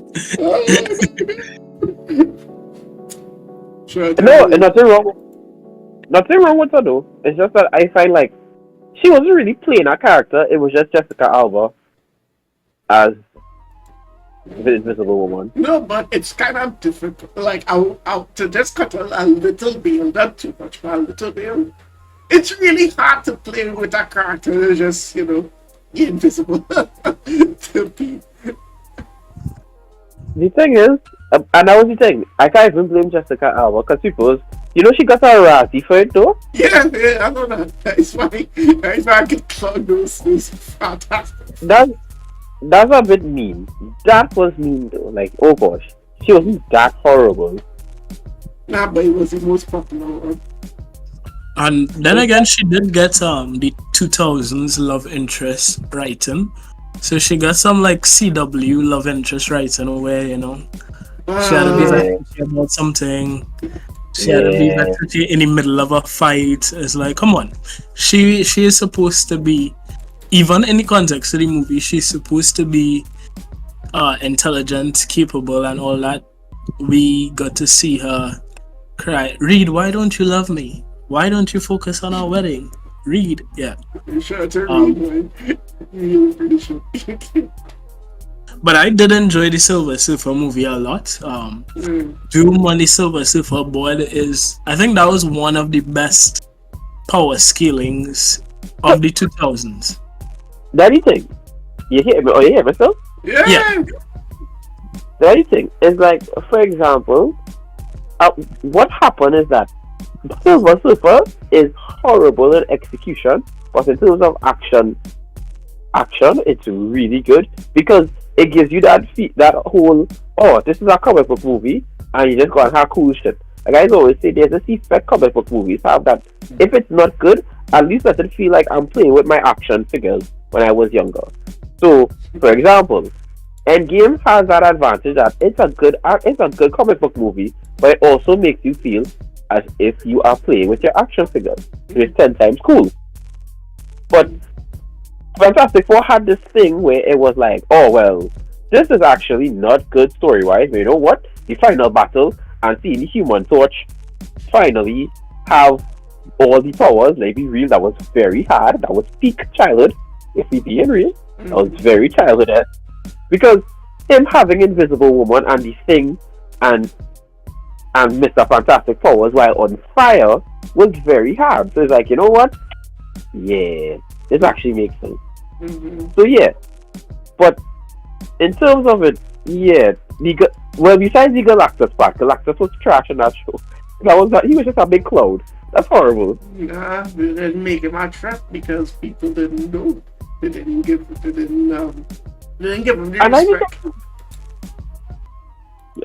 Sure, No, and nothing wrong with her though. It's just that I find like she wasn't really playing a character. It was just Jessica Alba as the Invisible Woman. no, but it's kind of difficult. Like, I'll to just cut a little bit, not too much, but a little bit. It's really hard to play with a character who's just, invisible to be. The thing is, and that was the thing. I can't even blame Jessica Alba because people, she got a Razzie for it though. Yeah, I know that. It's funny. It's why I get clogged those fantastic. That's a bit mean. That was mean though. Like, oh gosh, she wasn't that horrible. Nah, but it was the most popular one. And then again, she did get the 2000s love interest writing, so she got some like CW love interest writing where she had to be Uh, very picky about something. She had to be Yeah, very picky in the middle of a fight. It's like, come on, she is supposed to be, even in the context of the movie, she's supposed to be intelligent, capable, and all that. We got to see her cry. Reed, why don't you love me? Why don't you focus on our wedding? Reed, yeah. pretty sure it's a real Um, one. Really pretty sure. but I did enjoy the Silver Surfer movie a lot. Doom on the Silver Surfer board is, I think that was one of the best power scalings of the 2000s. that the thing. You hear me? Oh, you hear me, so? Yeah. Yeah. The only thing is like, for example, what happened is that Silver Surfer is horrible in execution, but in terms of action, it's really good because it gives you that whole, oh, this is a comic book movie, and you just go and have cool shit. Like I always say, there's a C-spec comic book movies have that. If it's not good, at least let it feel like I'm playing with my action figures when I was younger. So, for example, Endgame has that advantage that it's a good comic book movie, but it also makes you feel as if you are playing with your action figures. So it's 10 times cool. But Fantastic Four had this thing where it was like, oh well, this is actually not good story wise. But you know what? The final battle and seeing the Human Torch finally have all the powers. Like be real, that was very hard. That was peak childhood. If we being real, that was very childhood. Because him having Invisible Woman and the Thing and Mr. Fantastic powers while on fire was very hard. So it's like, you know what? Yeah, this actually makes sense. So yeah, but in terms of it, yeah, besides the Galactus part, Galactus was trash in that show. He was just a big cloud. That's horrible. Nah, they didn't make him attract because people didn't know. They didn't give him the And I respect.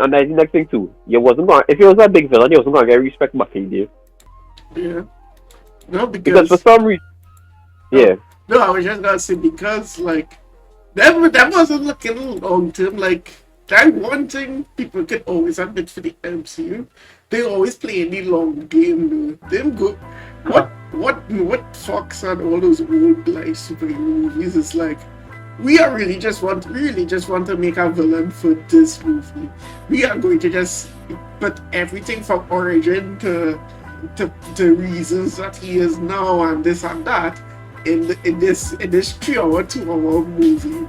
and that's the next thing too. You wasn't going if he was a big villain, you wasn't gonna get respect back in you. Yeah. No, Because because for some reason, yeah. no, I was just gonna say because like that wasn't looking long term. Like that one thing people can always admit for the MCU, they always playing the long game. Them go what Fox and all those old like superhero movies is like. We are really just want to make a villain for this movie. We are going to just put everything from origin to reasons that he is now and this and that in this 3 hour, 2 hour movie,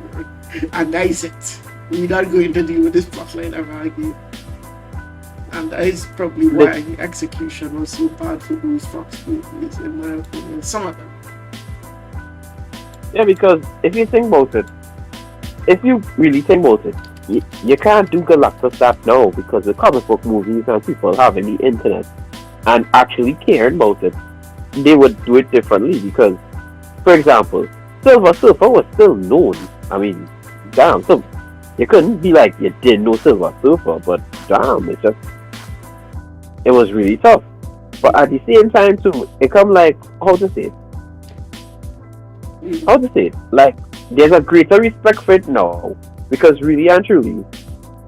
and that is it. We're not going to deal with this plotline ever again. And that is probably why the execution was so bad for those Fox movies, in my opinion. Some of them. Yeah, because if you think about it, if you really think about it, you can't do Galactus that now because the comic book movies and people having the internet and actually caring about it, they would do it differently because, for example, Silver Surfer was still known. I mean, damn, so you couldn't be like you didn't know Silver Surfer, but damn, it was really tough. But at the same time too, it come like, how to say it? Like, there's a greater respect for it now. Because really and truly,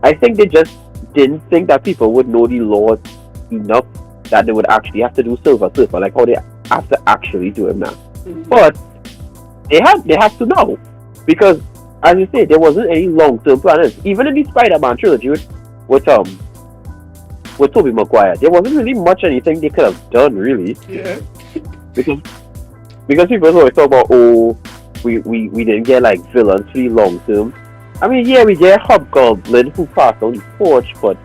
I think they just didn't think that people would know the laws enough that they would actually have to do Silver Surfer, like how they have to actually do it now. But they have to know. Because, as you say, there wasn't any long-term plans. Even in the Spider-Man trilogy with Tobey Maguire, there wasn't really much anything they could have done, really. Yeah. Because people always talk about, oh, we didn't get like villains really long term. I mean, yeah, we get Hobgoblin who passed on the torch, but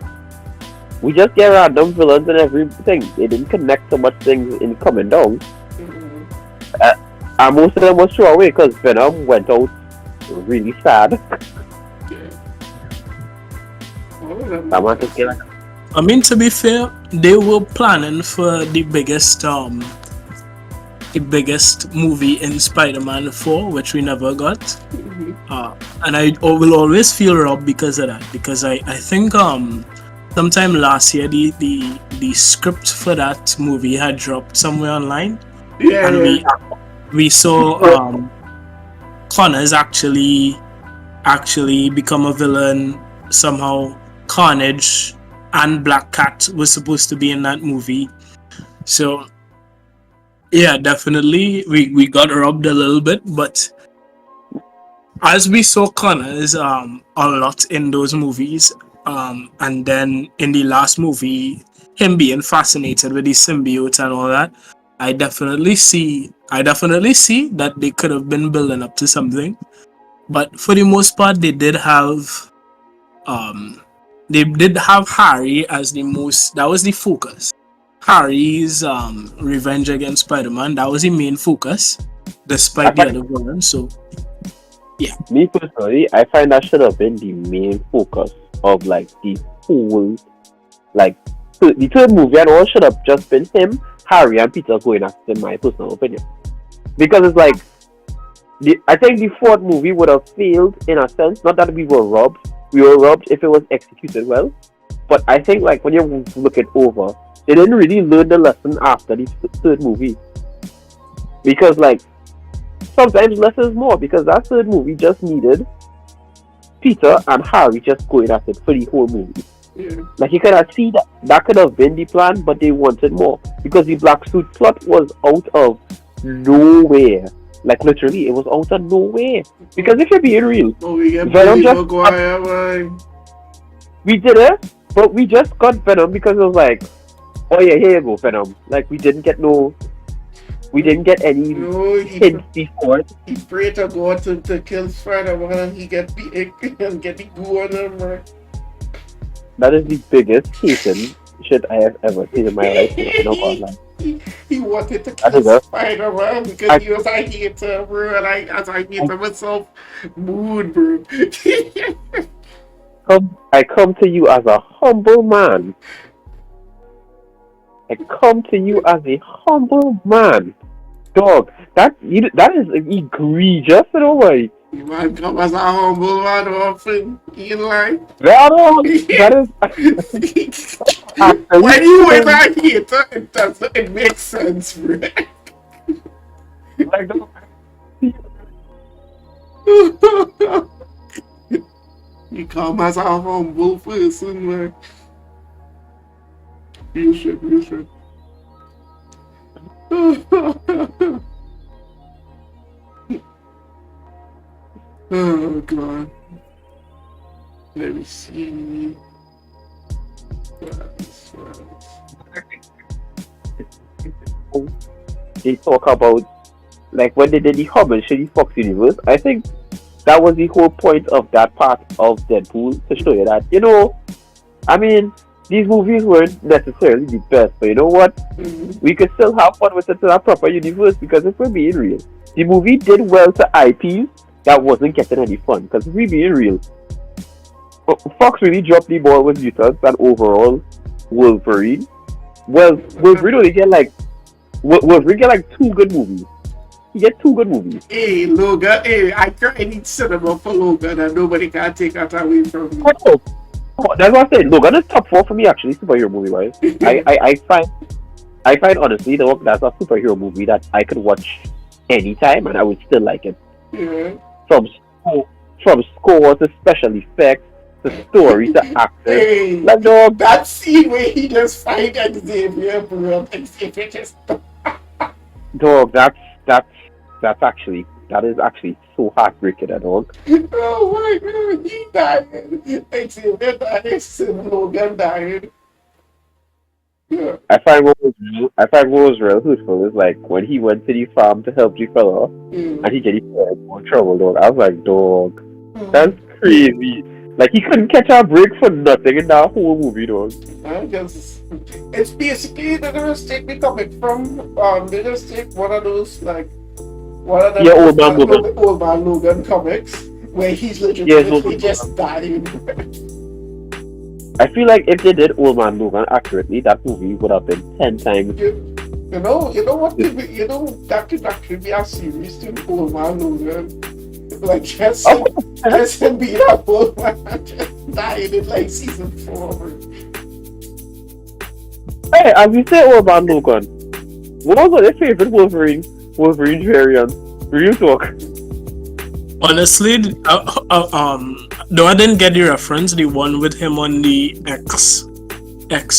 we just get random villains and everything. They didn't connect so much things in coming down. And most of them was thrown away because Venom went out really sad. I mean, to be fair, they were planning for the biggest movie in Spider-Man 4, which we never got. And I will always feel robbed because of that. Because I think sometime last year the script for that movie had dropped somewhere online. Yeah. And we saw Connors actually become a villain somehow. Carnage and Black Cat was supposed to be in that movie. So yeah, definitely we got robbed a little bit, but as we saw Connors a lot in those movies, and then in the last movie, him being fascinated with the symbiote and all that, I definitely see that they could have been building up to something. But for the most part, they did have Harry as that was the focus. Harry's revenge against Spider-Man, that was the main focus, despite the other villains. So Me personally, I find that should have been the main focus of like the whole like the third movie, and all should have just been him, Harry, and Peter going at it, in my personal opinion. Because it's like I think the fourth movie would have failed in a sense. Not that we were robbed. We were robbed if it was executed well. But I think like when you look it over, they didn't really learn the lesson after the third movie. Because like sometimes less is more. Because that third movie just needed Peter and Harry just going at it for the whole movie. Yeah. Like you cannot see that could have been the plan, but they wanted more because the black suit plot was out of nowhere. Like literally, it was out of nowhere. Because if you're being real, We get Venom Billy just Maguire, man. we did it, but we just got Venom because it was like, oh yeah, here you go, Venom. Like we didn't get any No, hints before. he prayed to God to kill Spider-Man and he get the and get the goo on him, man. That is the biggest hating shit I have ever seen in my life. No problem. He wanted to I think kill that- Spider-Man because he was a hater, bro, and I hated myself, mood, bro. I come to you as a humble man. I come to you as a humble man. Dog, that is egregious, you know why? Man, come as a humble man, often in life. That is When you were a hater, it makes sense, bro. like You come as a humble person, man. You should. Oh, God. Let me see. they talk about like when they did the homage to the Fox universe. I think that was the whole point of that part of Deadpool, to show you that, I mean, these movies weren't necessarily the best, but you know what? We could still have fun with it in a proper universe, because if we're being real, the movie did well to IPs that wasn't getting any fun. Because if we're being real, Fox really dropped the ball with mutants and overall Wolverine. Well, Wolverine only get like two good movies. He get two good movies. Hey, Logan, I need cinema for Logan and nobody can take that away from me. That's what I'm saying. Logan is top 4 for me, actually, superhero movie wise. I find honestly that's a superhero movie that I could watch anytime and I would still like it. Yeah. From score to special effects to story to actors. Hey, Like, dog, that scene where he just fight Xavier, bro, Xavier just... dog, that is actually so heartbreaking, dog. Oh my God, he died. Xavier died, Logan died. Yeah. I find what was real hurtful is like when he went to the farm to help the fella and he get in more trouble, dog. I was like, dog, that's crazy. Like he couldn't catch a break for nothing in that whole movie, dog. It's basically they just take the comic from they just take one of those like one of the old man Logan comics where he's legitimately just dying. I feel like if they did Old Man Logan accurately, that movie would have been 10 times. You know what? That could actually be a series to Old Man Logan. Like just him being a old man, just dying in like season 4. Hey, as you say Old Man Logan, what was your favorite Wolverine variant? Real talk. Honestly, though I didn't get the reference, the one with him on the X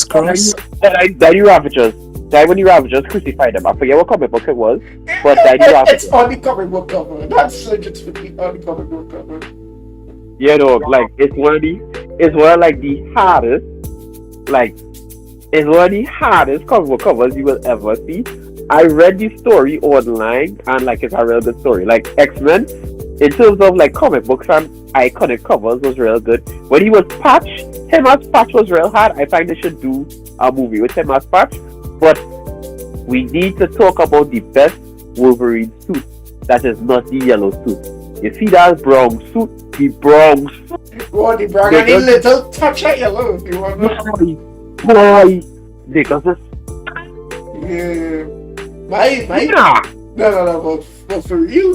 cross. Daddy Ravagers. That when the Ravagers crucified him. I forget what comic book it was, but Daddy Ravagers. It's on the comic book cover. That's legitimately on the comic book cover. Yeah, dog. Like it's one of the hardest comic book covers you will ever see. I read the story online and like it's a real good story. Like X-Men, in terms of like comic books and iconic covers, was real good. When he was Patch, him as Patch was real hard. I find they should do a movie with him as Patch. But we need to talk about the best Wolverine suit that is not the yellow suit. You see that brown suit? The brown suit. Oh, the brag They and the just little touch of yellow. You want to? boy. They just Yeah. My. yeah. No, but for real,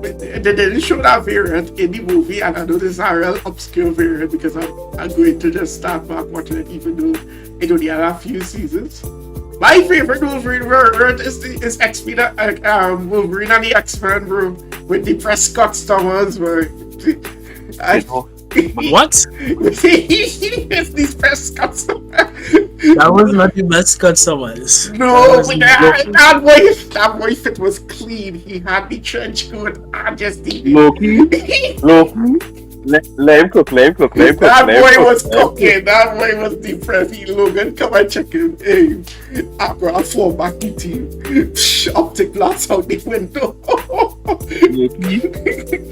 they didn't show that variant in the movie, and I know this is a real obscure variant because I'm going to just start back watching it, even though it only had a few seasons. My favorite Wolverine variant is X-Men, Wolverine and the X-Men room with the Prescott Summers, where What? it's these Prescott Summers. That was not the best cut summers. No, but that voice it was clean. He had the trench coat and just the Loki. Let him cook. That boy was cooking. That boy was depressed. Logan, come and check him. Hey, I brought four back the team. Optic glass out the window.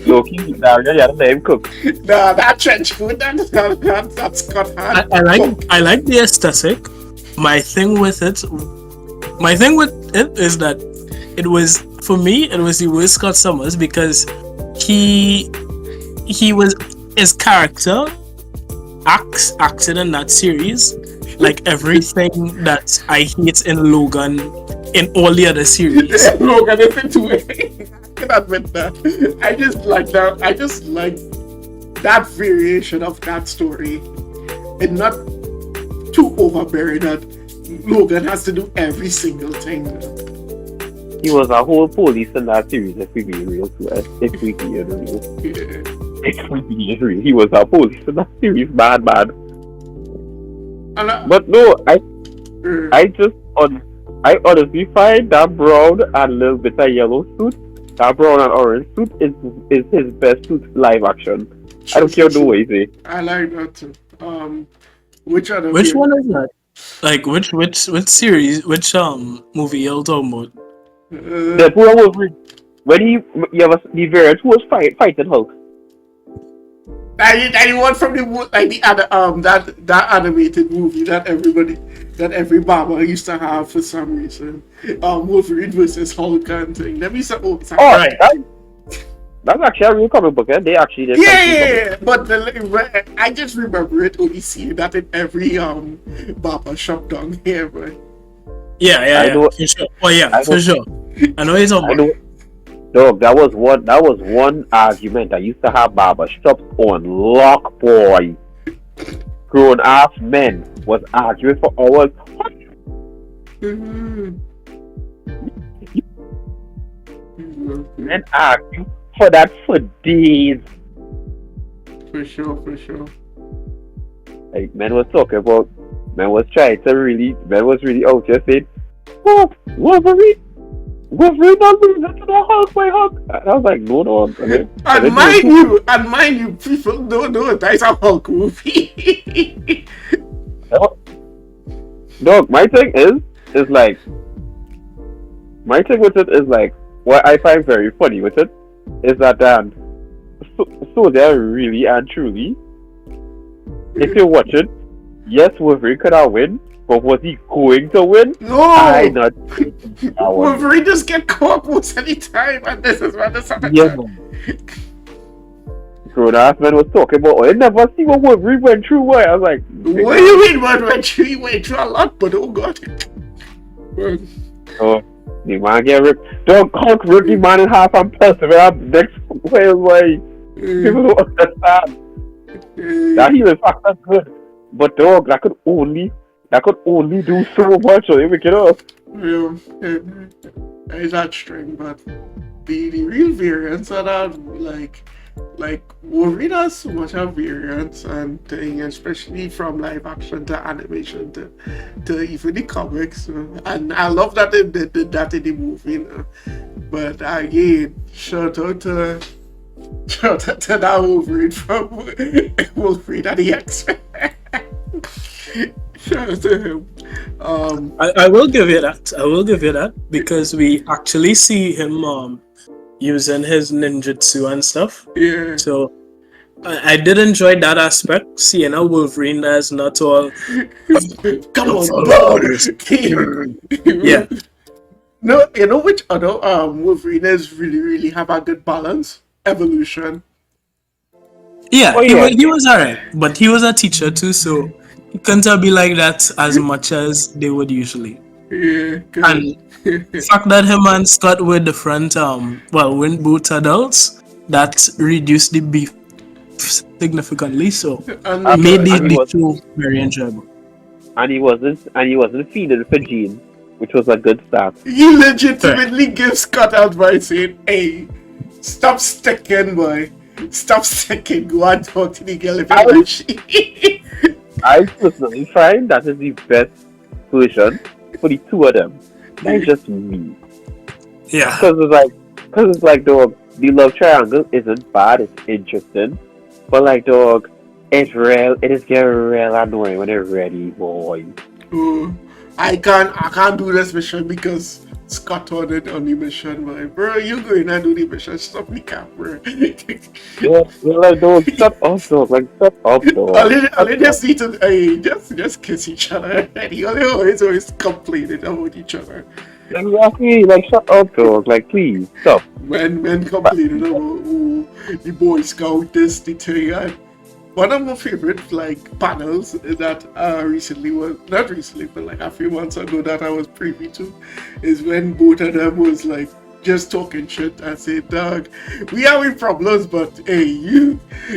Loki. Daria, yeah, let him cook. Nah, that trench coat, that's Scott Hahn. I like the aesthetic. My thing with it is that it was, for me, it was the worst Scott Summers because he was, his character acted in that series like everything that I hate in Logan in all the other series. Logan is into it. I can admit that. I just like that. I just like that variation of that story, and not too overbearing that Logan has to do every single thing. He was a whole police in that series, if we be real to us. If we be real. Yeah. If we be real. He was a police in that series, bad. But no, I honestly find that brown and little bit of yellow suit, that brown and orange suit is his best suit live action. I don't care the way they. I like that too. Which one is that? Like which series, which movie you're talking about? Deadpool and Wolverine. When you have the variant who was fighting Hulk. Anyone from the other that animated movie that every barber used to have for some reason. Wolverine versus Hulk and thing. Let me say, right. That's actually a real comic book, eh? They actually did. Yeah, but I just remember it only seeing that in every barber shop down here, but yeah, for sure. Oh yeah, for sure. I know he's on. Dog, that was one argument I used to have barber shops on lock, boy. Grown ass men was arguing for hours. Men argue for that for days. For sure. Like men was really out here saying, "Oh, Wolverine not losing to the Hulk, my Hulk." And I was like, no. And mind you, people don't know that's a Hulk movie. Dog, my thing with it is like, what I find very funny with it is that so they're really and truly, if you watch it, yes, Wolverine could have win, but was he going to win? No! Wolverine just get caught most any time, and this is what this happened. Yeah. Grown ass man was talking about, I never see what Wolverine went through. Why? I was like, what do you mean what went through? He went through a lot, but oh god. Oh, the man get ripped. Don't Hulk rip the man in half and persevere next way. People don't understand. That healing factor's good. But dog, that could only do so much, so they make it up. Yeah, it's that string, but the real variants are that like Wolverine has so much of variants and thing, especially from live action to animation to even the comics. And I love that they did that in the movie. But again, shout out to that Wolverine from Wolverine and the X-Men. Shout out to him. I will give you that because we actually see him using his ninjutsu and stuff. Yeah. So I did enjoy that aspect, seeing a Wolverine that's not all come on, yeah. No, you know which other Wolverine is really have a good balance? evolution. Yeah, Oh yeah, he was alright, but he was a teacher too, so he couldn't be like that as much as they would usually. Yeah, And good. the fact that him and Scott were different, well, when both adults, that reduced the beef significantly, so Oh my made god, the and he was show very enjoyable. and he wasn't feeding for Gene, which was a good start. you Correct. legitimately give Scott advice saying, "Hey, stop sticking, boy. Stop sticking. Go and talk to the girl if you I like she." I personally find that is the best version for the two of them. That's just me. Yeah. Cause it's like, dog, the love triangle isn't bad. It's interesting, but like, dog, it's real. It is getting real annoying when they're ready, boy. Oh, I can't do this mission because Scott on it on the mission, boy. Bro, you go in and do the mission. Stop the cap, bro. Yeah, like, dog, shut up, dog. Like, shut up, dog. All they just need to just kiss each other. And he always complaining about each other. Exactly. Like, shut up, dog. Like, please stop. Men But complaining about the Boy Scout this, the thing. And one of my favorite like panels that recently was not recently, but like a few months ago that I was privy to, is when both of them was like just talking shit and say, "Dog, we having problems, but hey,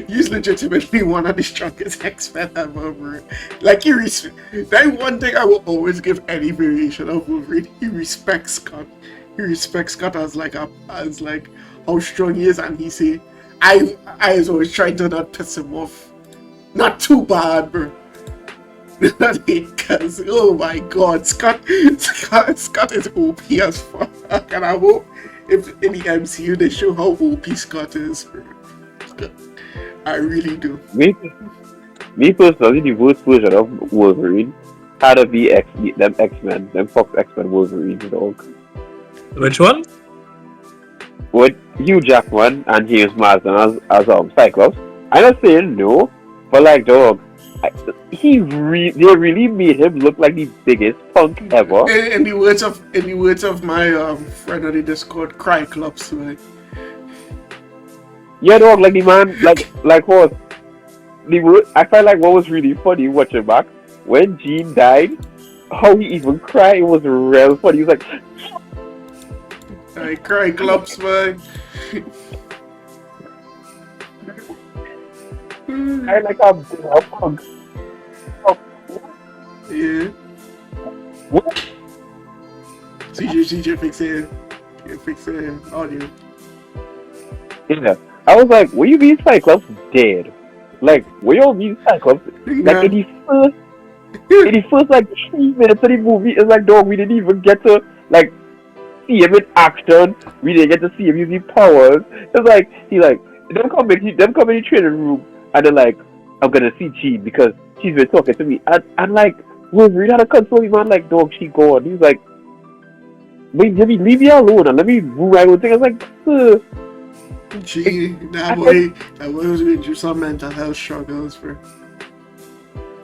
you's legitimately one of the strongest X-Men ever, bro." Like that one thing I will always give any variation of Wolverine. He respects Scott. He respects Scott as like how strong he is, and he say, I was always trying to not piss him off. Not too bad, bro. Because oh my god, Scott is OP as fuck, and I hope if in the MCU they show how OP Scott is, bro. I really do. me, me personally, the worst version of Wolverine had to be them X-Men, them Fox X-Men Wolverine, dog. Which one? With Hugh Jackman and James Marsden as Cyclops. I'm not saying no, but like, dog, they really made him look like the biggest punk ever. In the words of my friend on the Discord, cry clubs, right? Yeah, dog, like the man, like what? I felt like what was really funny watching back when Jean died. How he even cried, it was real funny. He was like, I cry clubs, man. I like a punk. Yeah. What? CJ fix audio. Yeah. I was like, what you mean Cyclops dead? Like, what you mean Cyclops? Like, in the first like 3 minutes of the movie, it's like, dog, we didn't even get to, like, see him in action. We didn't get to see him using powers. It's like, them come in the training room, and they're like, I'm gonna see Chi because she's been talking to me. And like, Wolverine had a console, man, like, dog, she gone. He's like, wait, let me leave you alone and let me do my own thing. I was like, Gee, that boy was going through some mental health struggles, bro.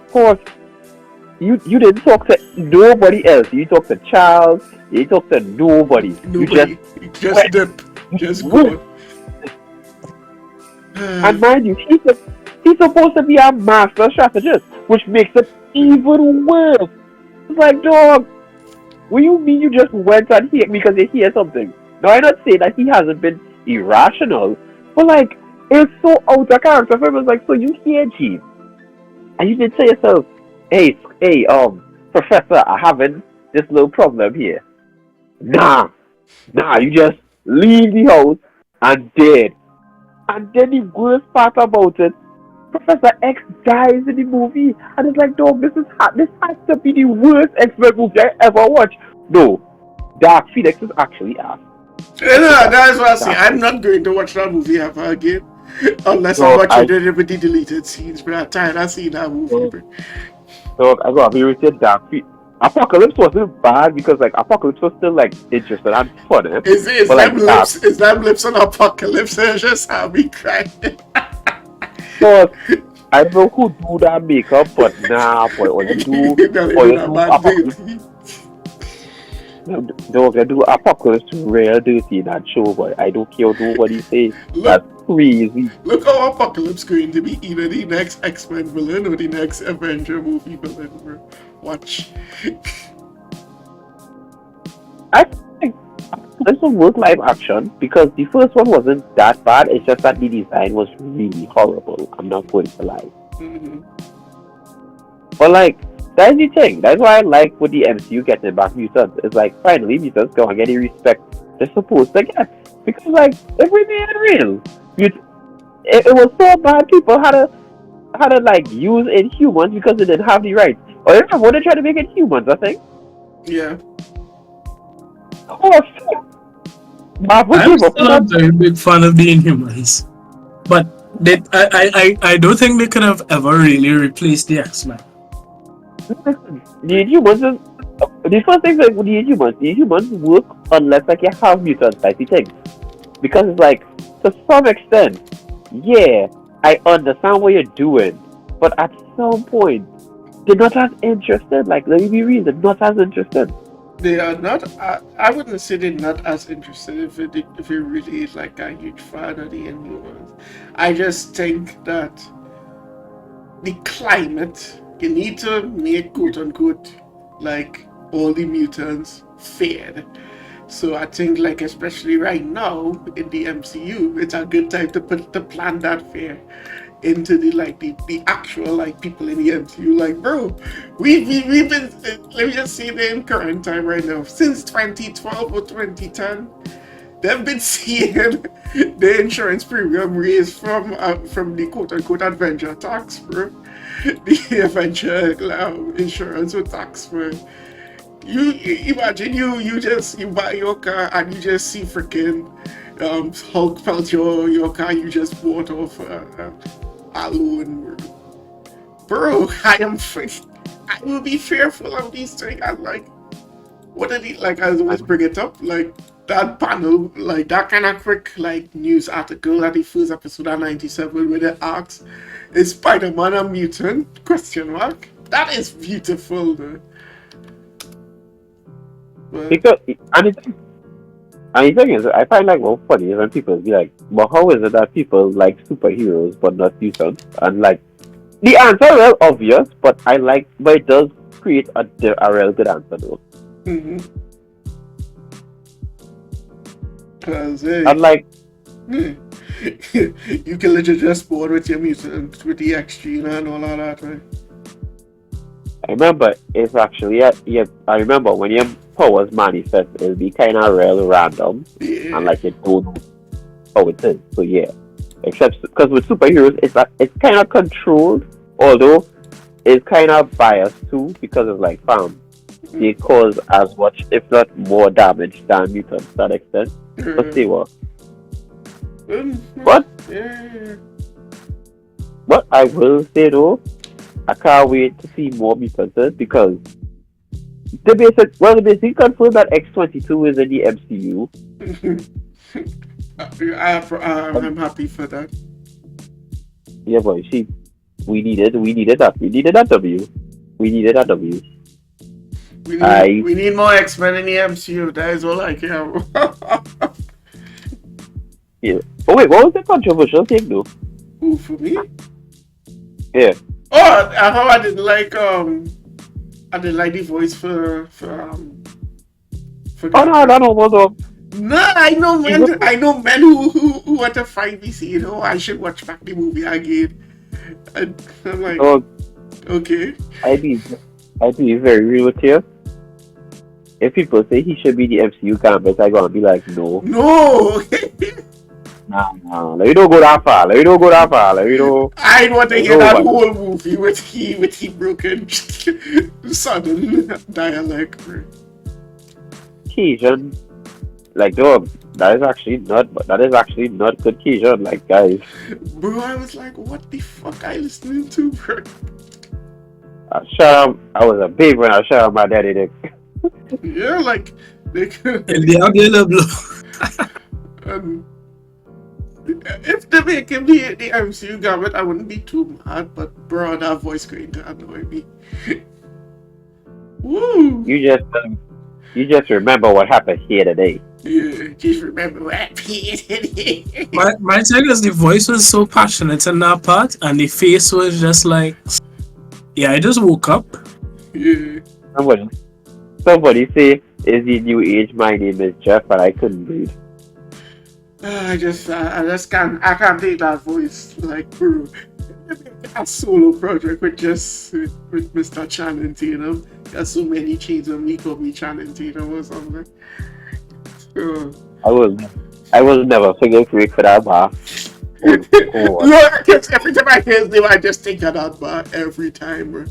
of course, you didn't talk to nobody else. You talked to Charles. You didn't talk to nobody. Nobody, just dip, just go. And mind you, he's supposed to be a master strategist, which makes it even worse. It's like, dog, what do you mean you just went and hit me because you hear something? Now, I'm not saying that he hasn't been irrational, but like, it's so out of character for him. It's like, so you hear Gene, and you did say yourself, hey, Professor, I having this little problem here. Nah, you just leave the house and dead. And then the worst part about it, Professor X dies in the movie, and it's like, dog, this has to be the worst X-Men movie I ever watched. No, Dark Phoenix is actually ass. Yeah, that's what I say. I'm not going to watch that movie ever again. Unless I'm watching it with the deleted scenes, but I'm tired of seeing that movie. So I got to be with Dark Phoenix. Apocalypse wasn't bad because like Apocalypse was still like interesting and funny. Is them lips on Apocalypse? It's just how me crying. So I don't know who do that makeup, but nah, boy, when you do Apocalypse. Dog, they do Apocalypse real dirty in that show, but I don't care what nobody say. Look, That's crazy. look how Apocalypse going to be either the next X-Men villain or the next Avenger movie villain, bro. Watch. I think this will work live action because the first one wasn't that bad. It's just that the design was really horrible. I'm not going to lie. Mhm. But like, that's the thing. That's why I like with the MCU getting back mutants. It's like finally mutants go and get the respect they're supposed to get. Because like, if we made it real, it was so bad. People had to like use Inhumans because they didn't have the rights. Or you remember when they tried to make it humans? I think. Yeah. Oh shit! Marvel I'm gave up still on a that. very big fan of the Inhumans, but I don't think they could have ever really replaced the X-Men. The Inhumans is the first thing like with the Inhumans work unless like you have mutants type of thing. Because it's like to some extent, yeah, I understand what you're doing, but at some point they're not as interested. Like let me be real, they're not as interested. They are not. I wouldn't say they're not as interested if you're really like a huge fan of the Inhumans. I just think that the climate, you need to make quote unquote like all the mutants fair. So I think like especially right now in the MCU, it's a good time to plan that fair into the actual like people in the MCU. Like bro, we've been let me just say the in current time right now since 2012 or 2010. They've been seeing the insurance premium raised from the quote unquote Avenger tax, bro. The Avenger insurance with tax, bro. You imagine you buy your car and you just see freaking Hulk felt your car you just bought off alone, bro. I will be fearful of these things. I'm like, what did he like? I always bring it up, like that panel, like that kind of quick like news article at the first episode of 97 where they asked, "Is Spider-Man a mutant?" Question mark. That is beautiful, though. But Because and the thing is, I find like more funny when people be like, "But how is it that people like superheroes but not mutants?" And like the answer is well obvious, but but it does create a real good answer though. mm-hmm. Cause And hey, like, you can legit just board with your mutant with the X gene and all of that, right? I remember it's actually yeah. I remember when your powers manifest, it'll be kind of real random, and Yeah. like you don't know how it is. So yeah, except because with superheroes, it's kind of controlled, although it's kind of biased too because of like they cause as much, if not more damage than mutants to that extent. But they were. But Yeah. what I will say though, I can't wait to see more mutants because they basically confirmed that X-22 is in the MCU. I'm happy for that. Yeah, but see, we needed that W. We needed that W. I We need more X-Men in the MCU. That is all I care about. yeah. Oh wait, what was the controversial thing though? Who for me? Yeah. Oh, how I didn't like the voice for Oh no, Gabriel. no, was No, I know men. even I know men who want to fight me. Say, I should watch back the movie again. And I'm like, oh, okay. I'd be I'd be very real with you. If people say he should be the MCU Gambit, I gonna be like, no, No, nah. Let me don't go that far. Let me don't go that far. Let me don't. I want to Let me hear don't that over. whole movie with he broken southern dialect. Cajun, like dog. That is actually not good Cajun. Like guys, Bro, I was like, what the fuck I listening to, bro? I was a baby when I shut up my daddy dick. Yeah, like they could. El Diablo Blue. Um, if they make him the MCU Gambit, I wouldn't be too mad. But bro, that voice going to annoy me. Woo! You just You just remember what happened here today. Yeah, just remember what happened. My thing is the voice was so passionate in that part, and the face was just like, yeah, I just woke up. Yeah. Somebody, somebody say, "Is the new age? My name is Jeff," and I couldn't breathe. I just can't take that voice. Like, bro, a solo project with Mr. Channing Tatum. Got so many chains on me, called me Channing Tatum or something. So, I was never thinking quick for that bar. Oh, no, because every time I hear his name, I just think of that bar every time, bro.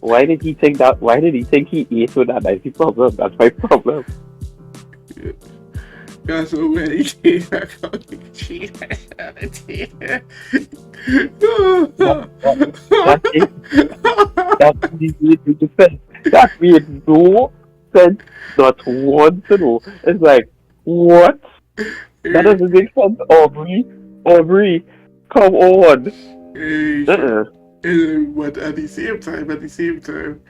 why did he think that? Why did he think he ate with that? That's the problem. That's my problem. Got so many chains. I called me Channing Tatum. That's it. That's the way to defend. That made no sense. Not one to know. It's like, what? That doesn't make sense, Aubrey. Aubrey, come on. Uh-uh. But at the same time,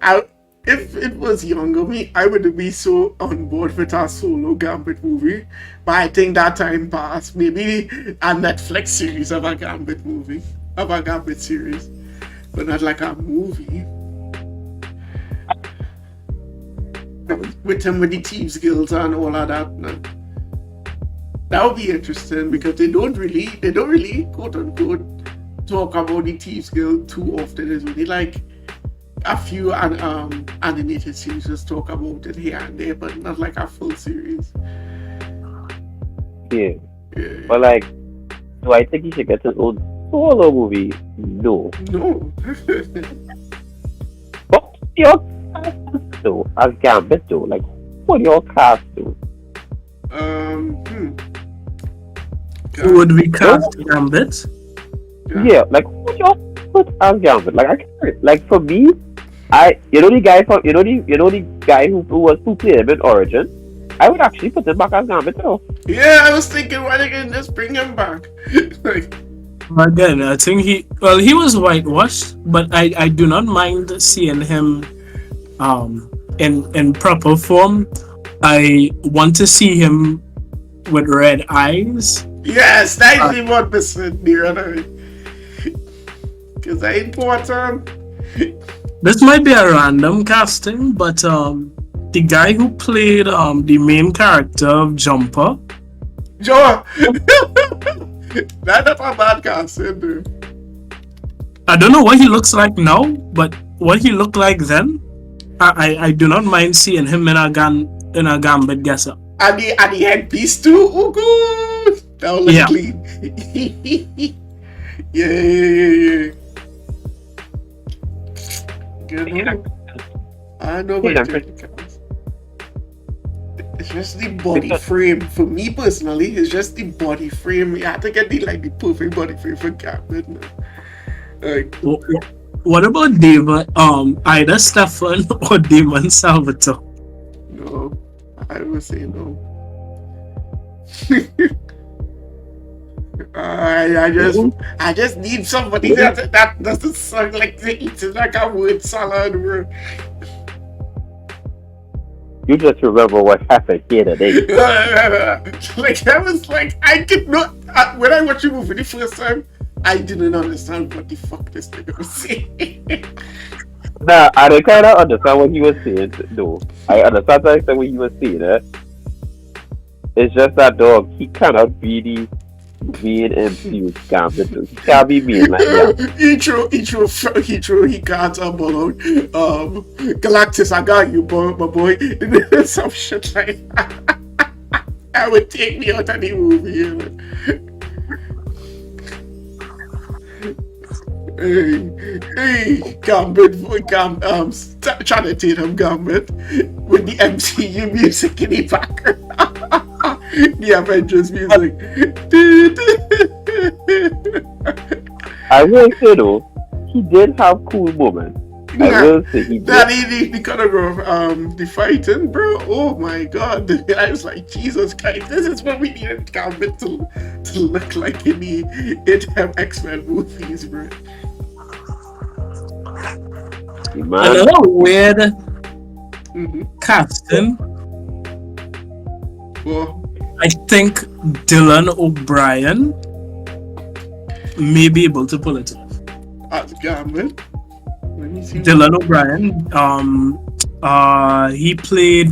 I, if it was younger me, I would be so on board with a solo Gambit movie. But I think that time passed. Maybe a Netflix series of a Gambit movie, of a Gambit series, but not like a movie. With him with the Thieves Guild and all of that. No. That would be interesting because they don't really quote unquote talk about the Thieves Guild too often. It's only like a few animated series just talk about it here and there, but not like a full series. Yeah. Yeah. But like, do I think he should get his own solo movie? No. No. But your cast though, as Gambit though, like, what your cast do? Who would we cast Gambit? Yeah, like what your put as Gambit? Like I can't. Like for me, the guy from the guy who played him in Origin, I would actually put him back as Gambit though. Yeah, I was thinking why they can just bring him back. Like, Again, I think he was whitewashed, but I do not mind seeing him in proper form. I want to see him with red eyes. yes, that's the one percent near other. Because I important. This might be a random casting, but the guy who played the main character of Jumper, Joe, that's not a bad casting, dude. I don't know what he looks like now, but what he looked like then, I do not mind seeing him in a Gambit guesser. And the headpiece too. Oh, good. That was Yeah. clean. Yeah. Good. I know what Yeah. it's just the body frame. For me personally, it's just the body frame. I think I need like the perfect body frame for Gambit. Like, What about David? Either Stefan or Damon Salvatore? no, I would say no. I just need somebody that doesn't sound like they eat like a word salad, bro. You just remember what happened here today. Like I was like, I could not. When I watched the movie the first time, I didn't understand what the fuck this nigga was saying. Nah, I don't kind of understand what he was saying. No, I understand what he was saying. It's just that dog. He cannot be the main MC Gambit. He can't be mean like that. He can't ball out. Galactus, I got you, boy, my boy. Some shit like that. I would take me out of the movie. You know? Hey, Gambit, Channing Tatum Gambit with the MCU music in the background. The Avengers music. I will say though, he did have cool moments. I will say he did. The choreograph, the fighting, bro. Oh my god! I was like, Jesus Christ, this is what we needed Gambit to look like in the X-Men movies, bro. Man, Another weird Mm-hmm. casting. Well, I think Dylan O'Brien may be able to pull it off. as Gambit. Let me see. Dylan O'Brien. He played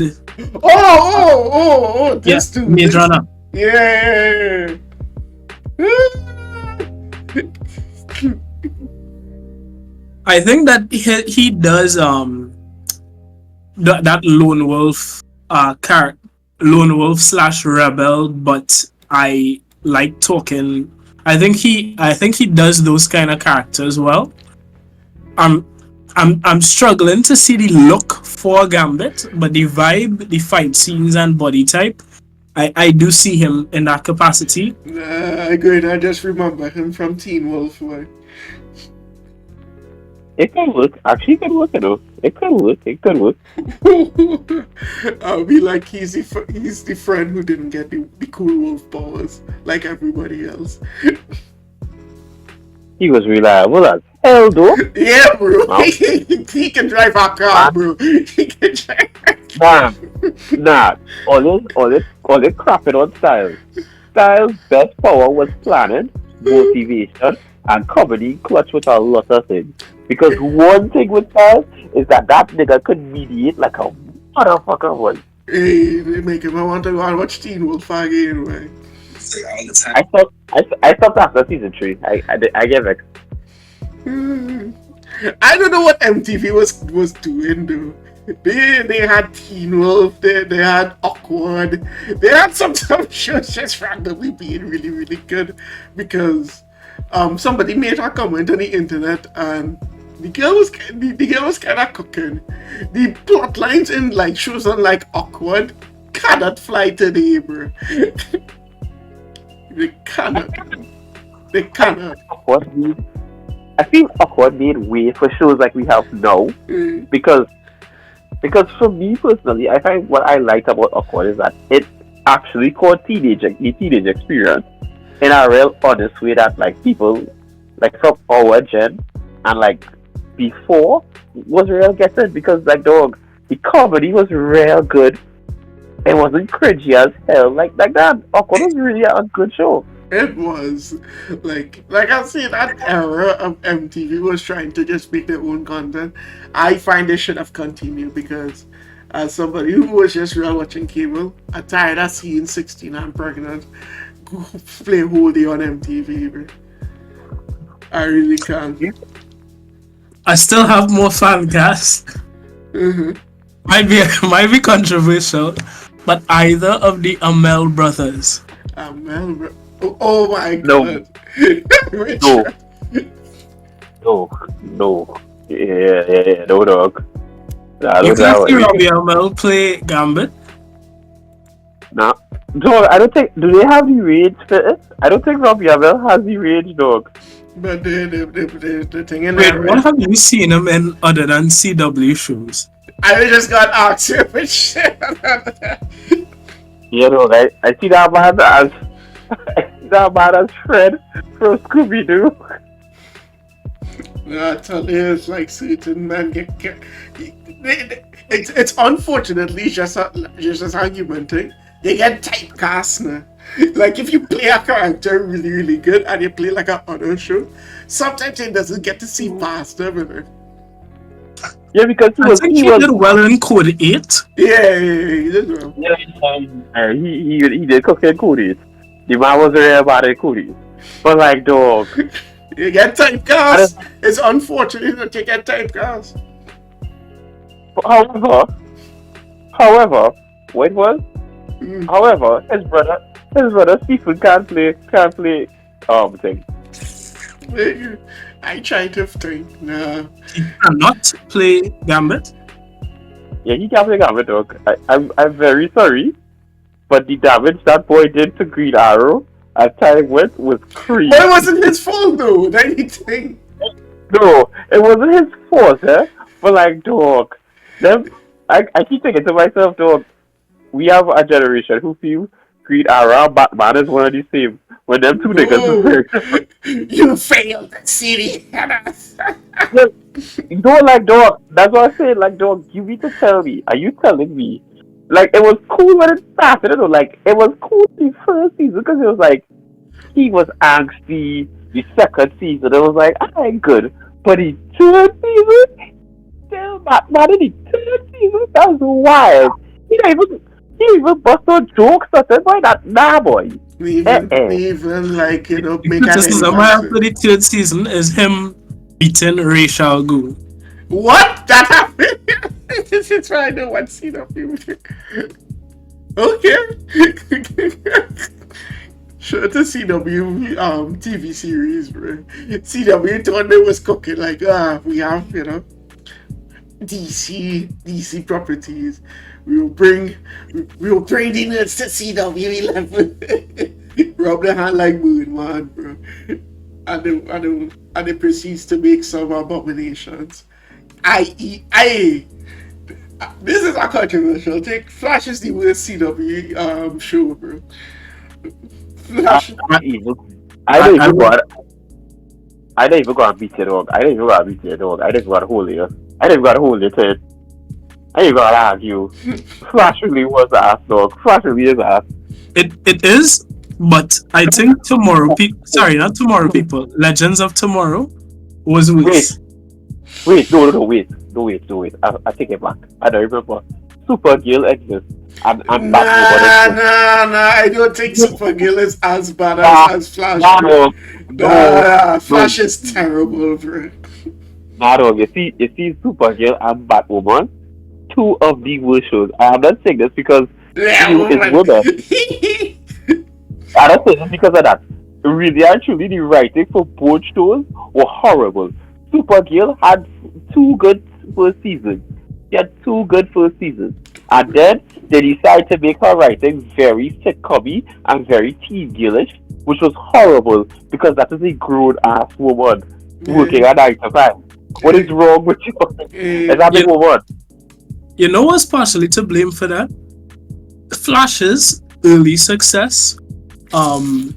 This dude. Maze Runner. Yeah. I think that he does that lone wolf character, lone wolf slash rebel, but I like talking. I think he does those kind of characters well. I'm I'm struggling to see the look for Gambit, but the vibe, the fight scenes and body type, I do see him in that capacity. Nah, good. I just remember him from Teen Wolf. Boy. it could work. Actually, it could work, you know. It could work. It could work. I'll be like he's the friend who didn't get the cool wolf powers like everybody else. He was reliable as hell, though. Yeah, bro. Wow. He can drive a car, bro. He can drive. Nah. All this crapping on Styles. Styles' best power was planning, motivation, and comedy clutch with a lot of things. Because one thing with Styles is that nigga could mediate like a motherfucker was. Hey, they make him. I want to go and watch Teen Wolf again, right? I stopped after season 3. I get vexed. I don't know what MTV was doing though. They had Teen Wolf, they had Awkward, they had some shows just randomly being really really good because somebody made a comment on the internet and the girl was kind of cooking. The plot lines in like shows on like Awkward cannot fly today, bro. They cannot. They cannot. I feel Awkward made way for shows like we have now because for me personally, I find what I liked about Awkward is that it actually called the teenage experience in a real honest way that like people like from our gen and like before was real getting because like dog the comedy was real good. It wasn't cringy as hell like that. Awkward was really a good show. It was like I say that era of MTV was trying to just make their own content. I find they should have continued because as somebody who was just real watching cable, I'm tired of seeing 16 and pregnant go play whole day on MTV. Bro. I really can't. I still have more fan cast. Mm-hmm. Might be controversial, but either of the Amel brothers. Amel, bro. Oh my No. god. No. Yeah, no dog. Nah, You look can that see way. Robbie Amel play Gambit. Nah. Dog, I don't think. Do they have the range for it? I don't think Robbie Abel has the range, dog. But the thing in Wait, there, what have you seen him in other than CW shows? I just got asked you for shit. Yeah, dog. I see that man as Fred from Scooby Doo. I tell you, it's like certain men get. It's unfortunately just argumenting. They get typecast now. Like if you play a character really really good and you play like a other show, sometimes it doesn't get to see past them. Yeah, because I think he did well in Code 8. Yeah, he did well. Yeah, he did cocaine cooties. The man was real bad at cooties. But like dog. You get typecast. It's unfortunate that you get typecast. However, wait what? However, his brother Stephen can't play thing. I try to think. No. He cannot play Gambit. Yeah, he can't play Gambit, dog. I'm very sorry, but the damage that boy did to Green Arrow as time went was crazy. But it wasn't his fault though. Anything. No, it wasn't his fault, but like dog, I keep thinking to myself, dog, we have a generation who feel Green Arrow and Batman is one of the same. When them two niggas is very different. You failed, city. No, like, dog. That's what I said. Like, dog, you need to tell me. Are you telling me? Like, it was cool when it started. You know, like, it was cool the first season because it was like he was angsty. The second season, it was like, alright, good. But the third season, still not in the third season. That was wild. He didn't even bust no jokes or something. Boy, that nah, boy. We even like The make an criticism I have entrance. for the third season is him beating Rachel Gould. What that happened? This is why I know what scene of you. Okay. Sure to CW TV series, bro. CW thought they was cooking like we have DC properties. We will bring the nerds to CW 11. Rub the hand like moon man, bro. And they proceeds to make some abominations. I this is a controversial take. Flash is the worst CW show, bro. I Flash. even, I I, don't I even would, got. I don't even got to beat your dog. I don't even got to beat your dog. I just got to hold you. I don't even got to hold your head. I ain't got to argue. Flash really was ass, dog. Flash really is ass. it is, but I think sorry, not Tomorrow People, Legends of Tomorrow was Wait, worse. wait. I take it back. I don't remember. Supergirl exists. And Batwoman Nah, exists. nah, nah. I don't think Supergirl is as bad Nah, as Flash, nah, bro. dog. No. Flash is terrible, bro. Nah, dog. You see Supergirl and Batwoman, two of the worst shows. I'm not saying this because Yeah, it's woman. women. I'm not saying this because of that. Really and truly, the writing for both shows were horrible. Supergirl had two good first seasons. She had two good first seasons. And then they decided to make her writing very sitcom and very teen girlish, which was horrible because that is a grown ass woman working at 9 to 5. What is wrong with you? Is that big You, woman? you know what's partially to blame for that? Flash's early success um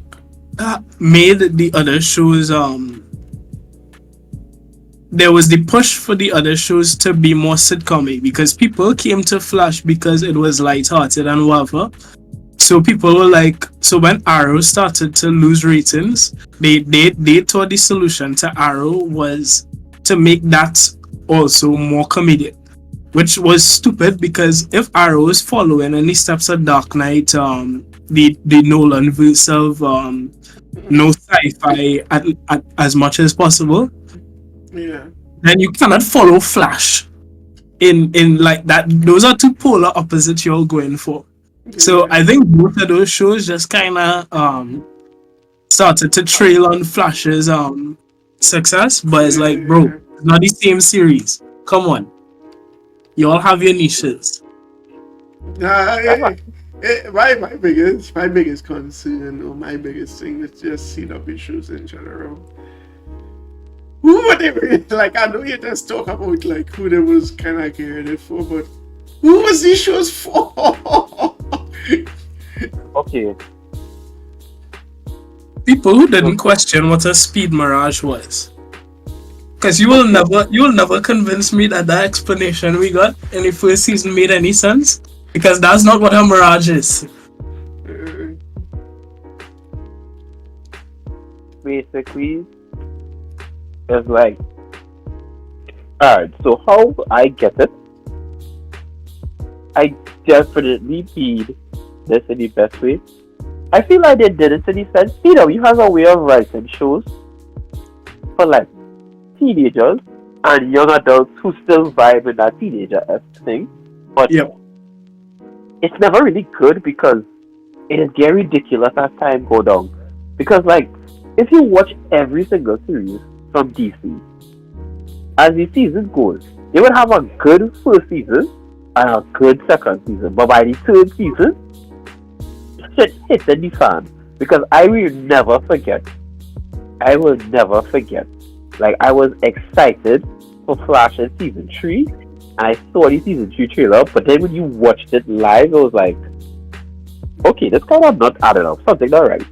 made the other shows there was the push for the other shows to be more sitcom because people came to Flash because it was lighthearted and whatever. So people were like, so when Arrow started to lose ratings, they thought the solution to Arrow was to make that also more comedic, which was stupid because if Arrow is following in the steps of Dark Knight, the Nolan verse of no sci-fi at as much as possible, Yeah. then you cannot follow Flash in like that. Those are two polar opposites you're going for. So I think both of those shows just kind of started to trail on Flash's success, but it's like, bro, it's not the same series. Come on, you all have your niches. Nah, That's what my biggest concern or my biggest thing is just CW shows in general. Who were they really, like? I know you just talk about like who they was kind of caring it for, but who was these shows for? okay. People who didn't question what a speed mirage was. Because you will never convince me that explanation we got in the first season made any sense. Because that's not what a mirage is. Basically, it's like, alright, so how I get it, I definitely feed this in the best way. I feel like they did it in the sense, you has a way of writing shows for like teenagers and young adults who still vibe with that teenager thing, but Yep. it's never really good because it is getting ridiculous as time go down. Because like, if you watch every single series from DC, as the season goes, they would have a good first season and a good second season. But by the third season, shit hit the fan. Because I will never forget. Like, I was excited for Flash in season 3. And I saw the season 3 trailer. But then when you watched it live, I was like, okay, this kind of not adding up. Something not right.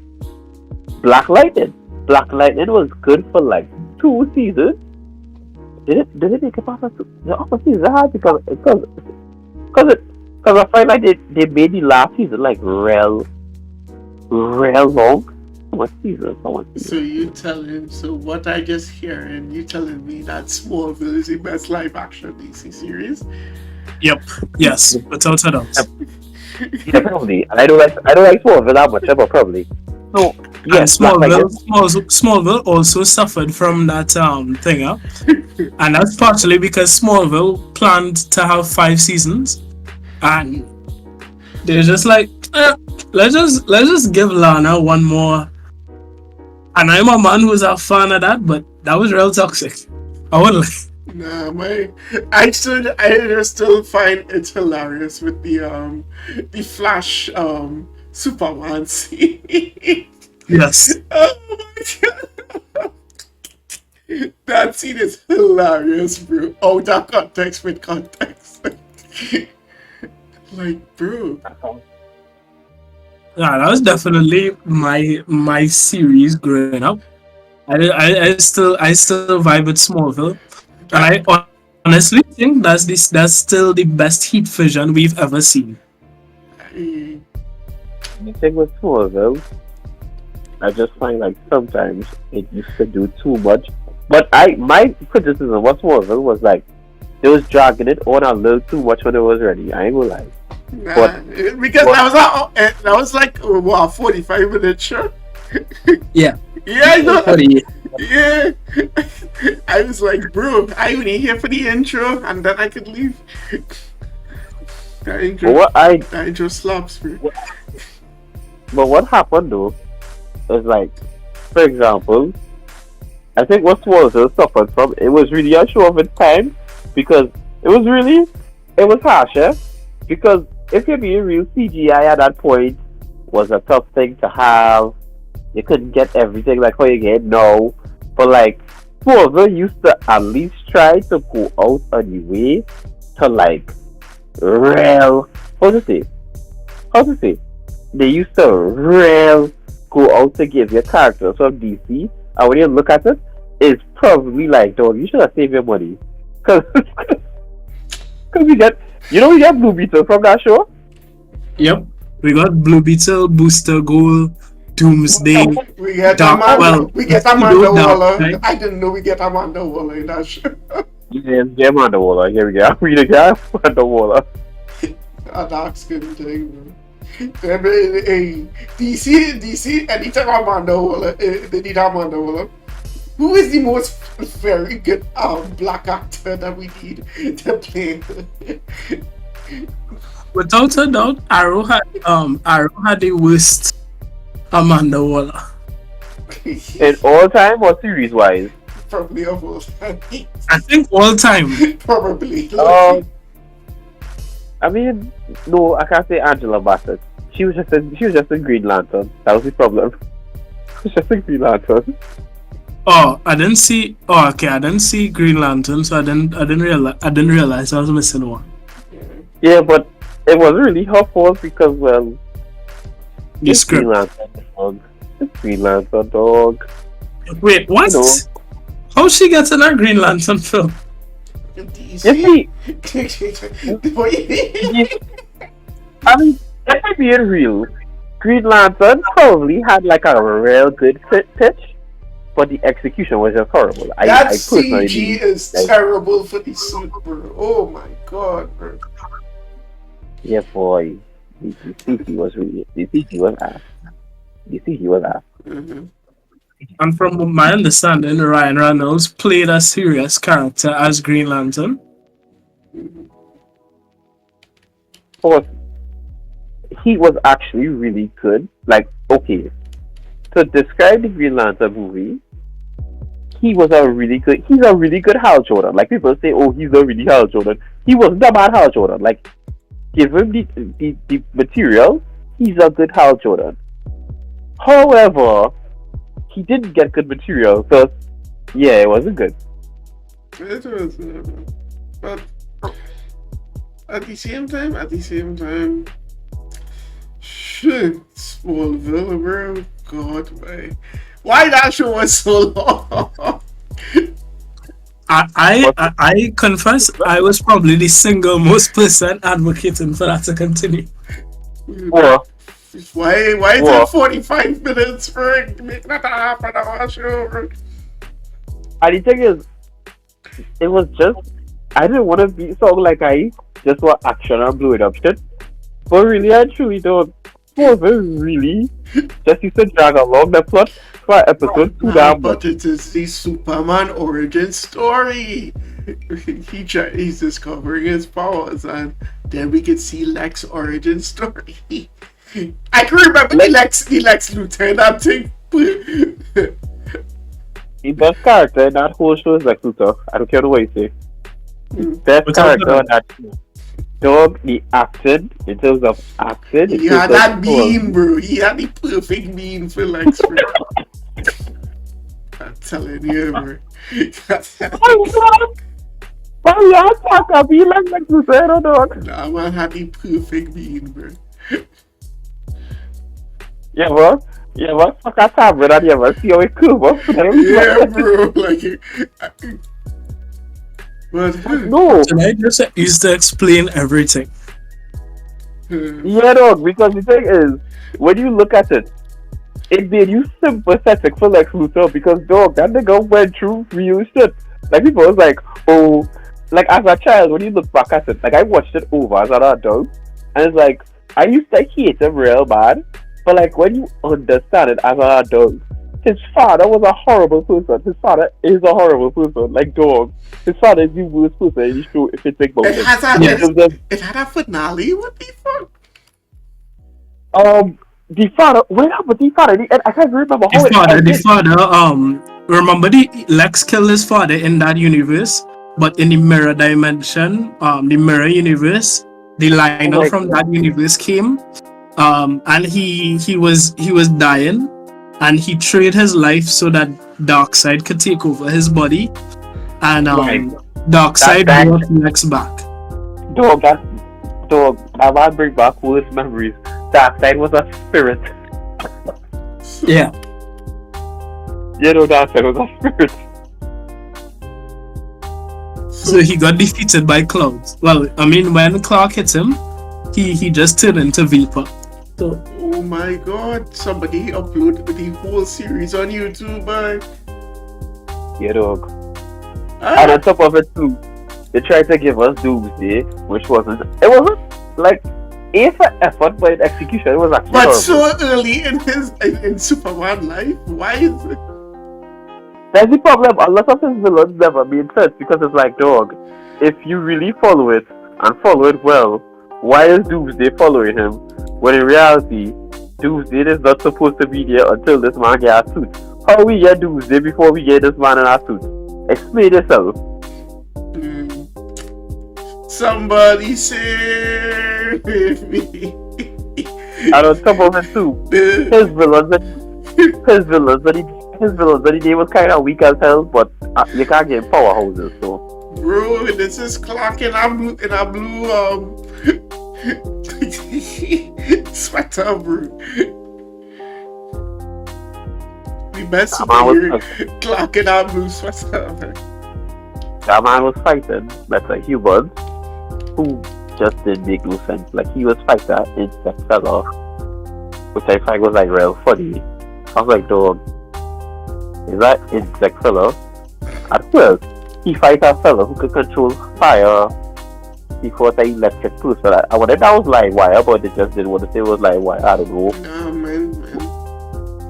Black Lightning was good for like 2 seasons. did it make it past the upper season hard because I find like they made the last season like real long. So much So season. you telling, so what I just hear, and you telling me that Smallville is the best live action DC series? Yep. Yes. Without a doubt. Yeah, probably. And I don't like Smallville that much, but probably. So And yes, like Smallville also suffered from that thing, and that's partially because Smallville planned to have 5 seasons, and they're just like, let's just give Lana one more. And I'm a man who's a fan of that, but that was real toxic. I wouldn't lie. Nah, I still find it hilarious with the Flash Superman scene. Yes. Oh my god. That scene is hilarious, bro. Out of context with context. Like, bro. Yeah, that was definitely my series growing up. I still vibe with Smallville, and I honestly think that's still the best heat vision we've ever seen. I, the thing with Smallville, I just find like sometimes it used to do too much. But my criticism of Smallville was like they was dragging it on a little too much when it was ready. I ain't gonna lie. nah, But because that was like what, 45 minute show. Yeah, Yeah, I know. sorry. Yeah, I was like, bro, I only here for the intro, and then I could leave. That intro, what I that intro slaps, bro. but what happened though is like, for example, I think what Smallville suffered from it was really a show of its time because it was harsh, eh? Because if you're being real, CGI at that point was a tough thing to have. You couldn't get everything like how you get now. But like Smallville used to at least try to go out on the way to like real how to say? How to say? They used to real go out to give your characters from DC and when you look at it, it's probably like dog, you should have saved your money. Cause we get we get Blue Beetle from that show. Yep, we got Blue Beetle, Booster Gold, Doomsday, We get Dark. Amanda. Well, We get Amanda Dark, Waller. right? I didn't know we get Amanda Waller in that show. Yes, Gem Underwater. Here we go. We the guy Underwater. A dark skin thing, bro. Then, hey, DC, anytime Amanda Waller, they need Amanda Waller. Who is the most very good black actor that we need to play? Without a doubt, Arrow had the worst Amanda Waller. In all time or series wise? Probably of all time. I think all time. Probably. I mean, no, I can't say Angela Bassett. She was just a Green Lantern. That was the problem. She was just a Green Lantern. Oh, I didn't see. Oh, okay, I didn't see Green Lantern, so I didn't realize I was missing one. Yeah, but it wasn't really her fault because well, The it's Green script. Lantern dog. It's Green Lantern dog. Wait, what? You know. How she gets in a Green Lantern film? You see, I mean, if I'm being real, Green Lantern probably had like a real good pitch, but the execution was just horrible. That I personally CG is like, terrible for the suit, bro. Oh my god, bro. yeah, boy, the CG was really the CG was ass. The CG was ass. Mm-hmm. And from my understanding, Ryan Reynolds played a serious character as Green Lantern. But he was actually really good. Like, okay, to describe the Green Lantern movie, he's a really good Hal Jordan. Like people say, oh, he's a really Hal Jordan. He wasn't a bad Hal Jordan. Like, give him the material, he's a good Hal Jordan. However, he didn't get good material, so yeah, it wasn't good. It was, but at the same time, shit, Smallville, bro. God, why that show was so long? I confess I was probably the single most person advocating for that to continue. Or, Why is it or, 45 minutes for make that a half an hour show? and the thing is, it was just, I didn't want to be sound like I just want action and blow it up shit. But really, I truly don't. Was it really just used to drag along the plot for episode too Nah, damn but much? it is the Superman origin story. He's discovering his powers, and then we can see Lex origin story. I can remember Like, the Lex Luthor that thing. the best character in that whole show is Lex Luthor. I don't care what you say. The best Without character in that, that show. Dog, the acting, in terms of acting, in He terms had of that story. bean, bro. He had the perfect bean for Lex, bro. I'm telling you, bro. Oh, God! Why you talk a be like Lex Luthor, dog? Nah, man had the perfect bean, bro. Yeah, bro. Yeah, bro. Fuck a tab, bro. You ever see how it cool, bro? Yeah, bro. Like, but No. tonight just used to explain everything. Yeah, dog, because the thing is, when you look at it, it made you sympathetic for Lex Luthor because, dog, that nigga went through real shit. Like, people was like, oh, like, as a child, when you look back at it, like, I watched it over as an adult, and it's like, I used to hate him real bad, but, like, when you understand it as an adult, his father was a horrible person. His father is a horrible person. Like, dog, his father is the worst person in the show if you think about it it. has a Yeah. it had a finale. What the fuck? The father, wait up, but the father, I can't remember how it The ended. father, remember the Lex killed his father in that universe, but in the mirror dimension, the mirror universe, the Oh liner my from god. that universe came, and he was dying, and he traded his life so that Darkseid could take over his body, and Right. Darkseid That brought Lex back. dog, that man bring back worst memories. Darkseid was a spirit. Yeah. You know, Darkseid was a spirit. So he got defeated by clouds. Well, I mean, when Clark hit him, he just turned into vapor. So Oh my god! Somebody uploaded the whole series on YouTube, man. Yeah, dog. Ah, And on top of it too, they tried to give us Doomsday, which wasn't. It wasn't like A for effort, but in execution it was actually but horrible. so early in Superman life, why is it? That's the problem. A lot of his villains never made sense because it's like, dog, if you really follow it and follow it well, why is Doomsday following him? When in reality, Doomsday is not supposed to be there until this man gets a suit. How we get Doomsday before we get this man in a suit? Explain yourself. Somebody save me. And on top of it too, his villains that he name was kind of weak as hell, but you can't get powerhouses, so. Bro, this is Clark in a blue sweater, bro. The best superhero, Clark in a blue sweater. That man was fighting better humans who just didn't make no sense. Like, he was fighting an insect fella, which I find was like real funny. I was like, dog, is that insect fella? At first, he fight a fella who could control fire. He fought an electric person. I wonder if that was like wire, but they just didn't want to say it was like wire. I don't know. Nah, man.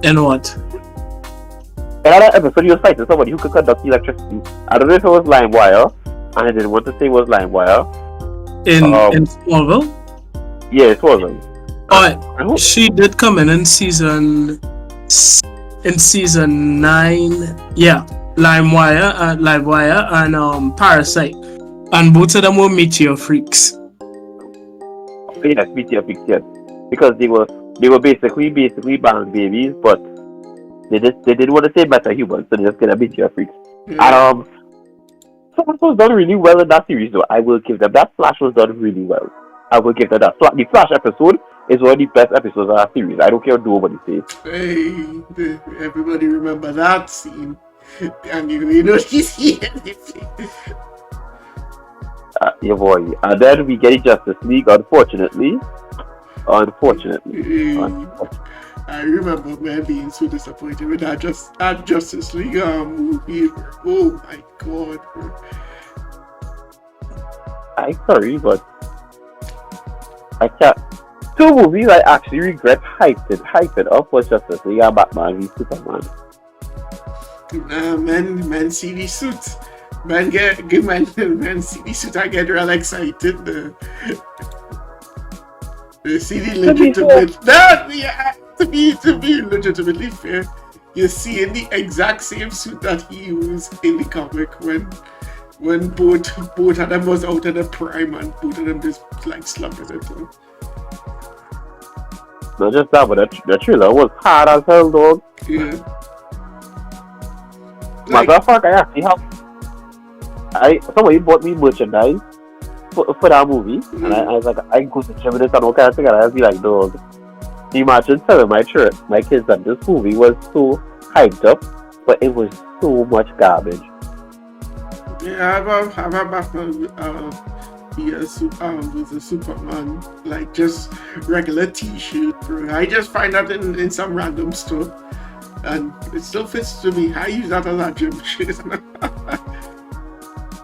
and what? In another episode, he was fighting somebody who could conduct electricity. I don't know if it was line wire, and I didn't want to say it was line wire. In Smallville? Yeah, it wasn't. Oh, she did come in season 9. Yeah, Livewire and Parasite, and both of them were Meteor Freaks. Yes, Meteor Freaks, yes. Because they were basically band babies, but they didn't want to say better humans, so they just get a Meteor Freaks. And Flash was done really well in that series, though. I will give them that. Flash was done really well. I will give them that. The Flash episode is one of the best episodes of that series. I don't care what nobody says. Hey, everybody remember that scene. and you don't see anything. Your boy. And then we get Justice League, unfortunately. Unfortunately. I remember man being so disappointed with that Justice League movie. Oh my god, bro. I'm sorry, but I can't. Two movies I actually regret hyped up was Justice League and Batman v Superman. Man see the suit. Man see the suit. I get real excited. The see the legitimate. To be legitimately fair, you see in the exact same suit that he used in the comic when both of them was out of the prime and both of them just like slumped it. Not just that, but the thriller was hard as hell, dog. Yeah. Matter of fact, I actually have. Somebody bought me merchandise for that movie, and I was like, I go to gym and all kind of thing, and I was like, dog. Imagine telling my kids that this movie was so hyped up, but it was so much garbage. Yeah, I've Batman with a Superman, like just regular T-shirt, bro. I just find that in some random store, and it still fits to me. I use that as a gym shirt.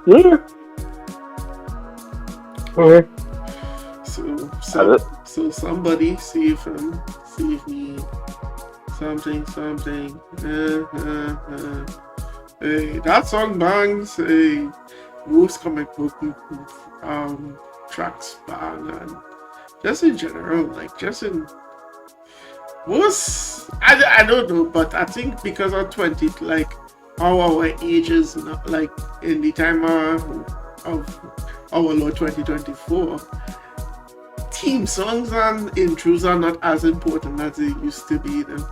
Yeah. Okay. So somebody save me something. Hey, that song bangs. Hey, most comic book tracks bang, and just in general, like just in most. I don't know, but I think because of 20, like how our ages, like in the time of our Lord 2024. Theme songs and intros are not as important as they used to be. Though.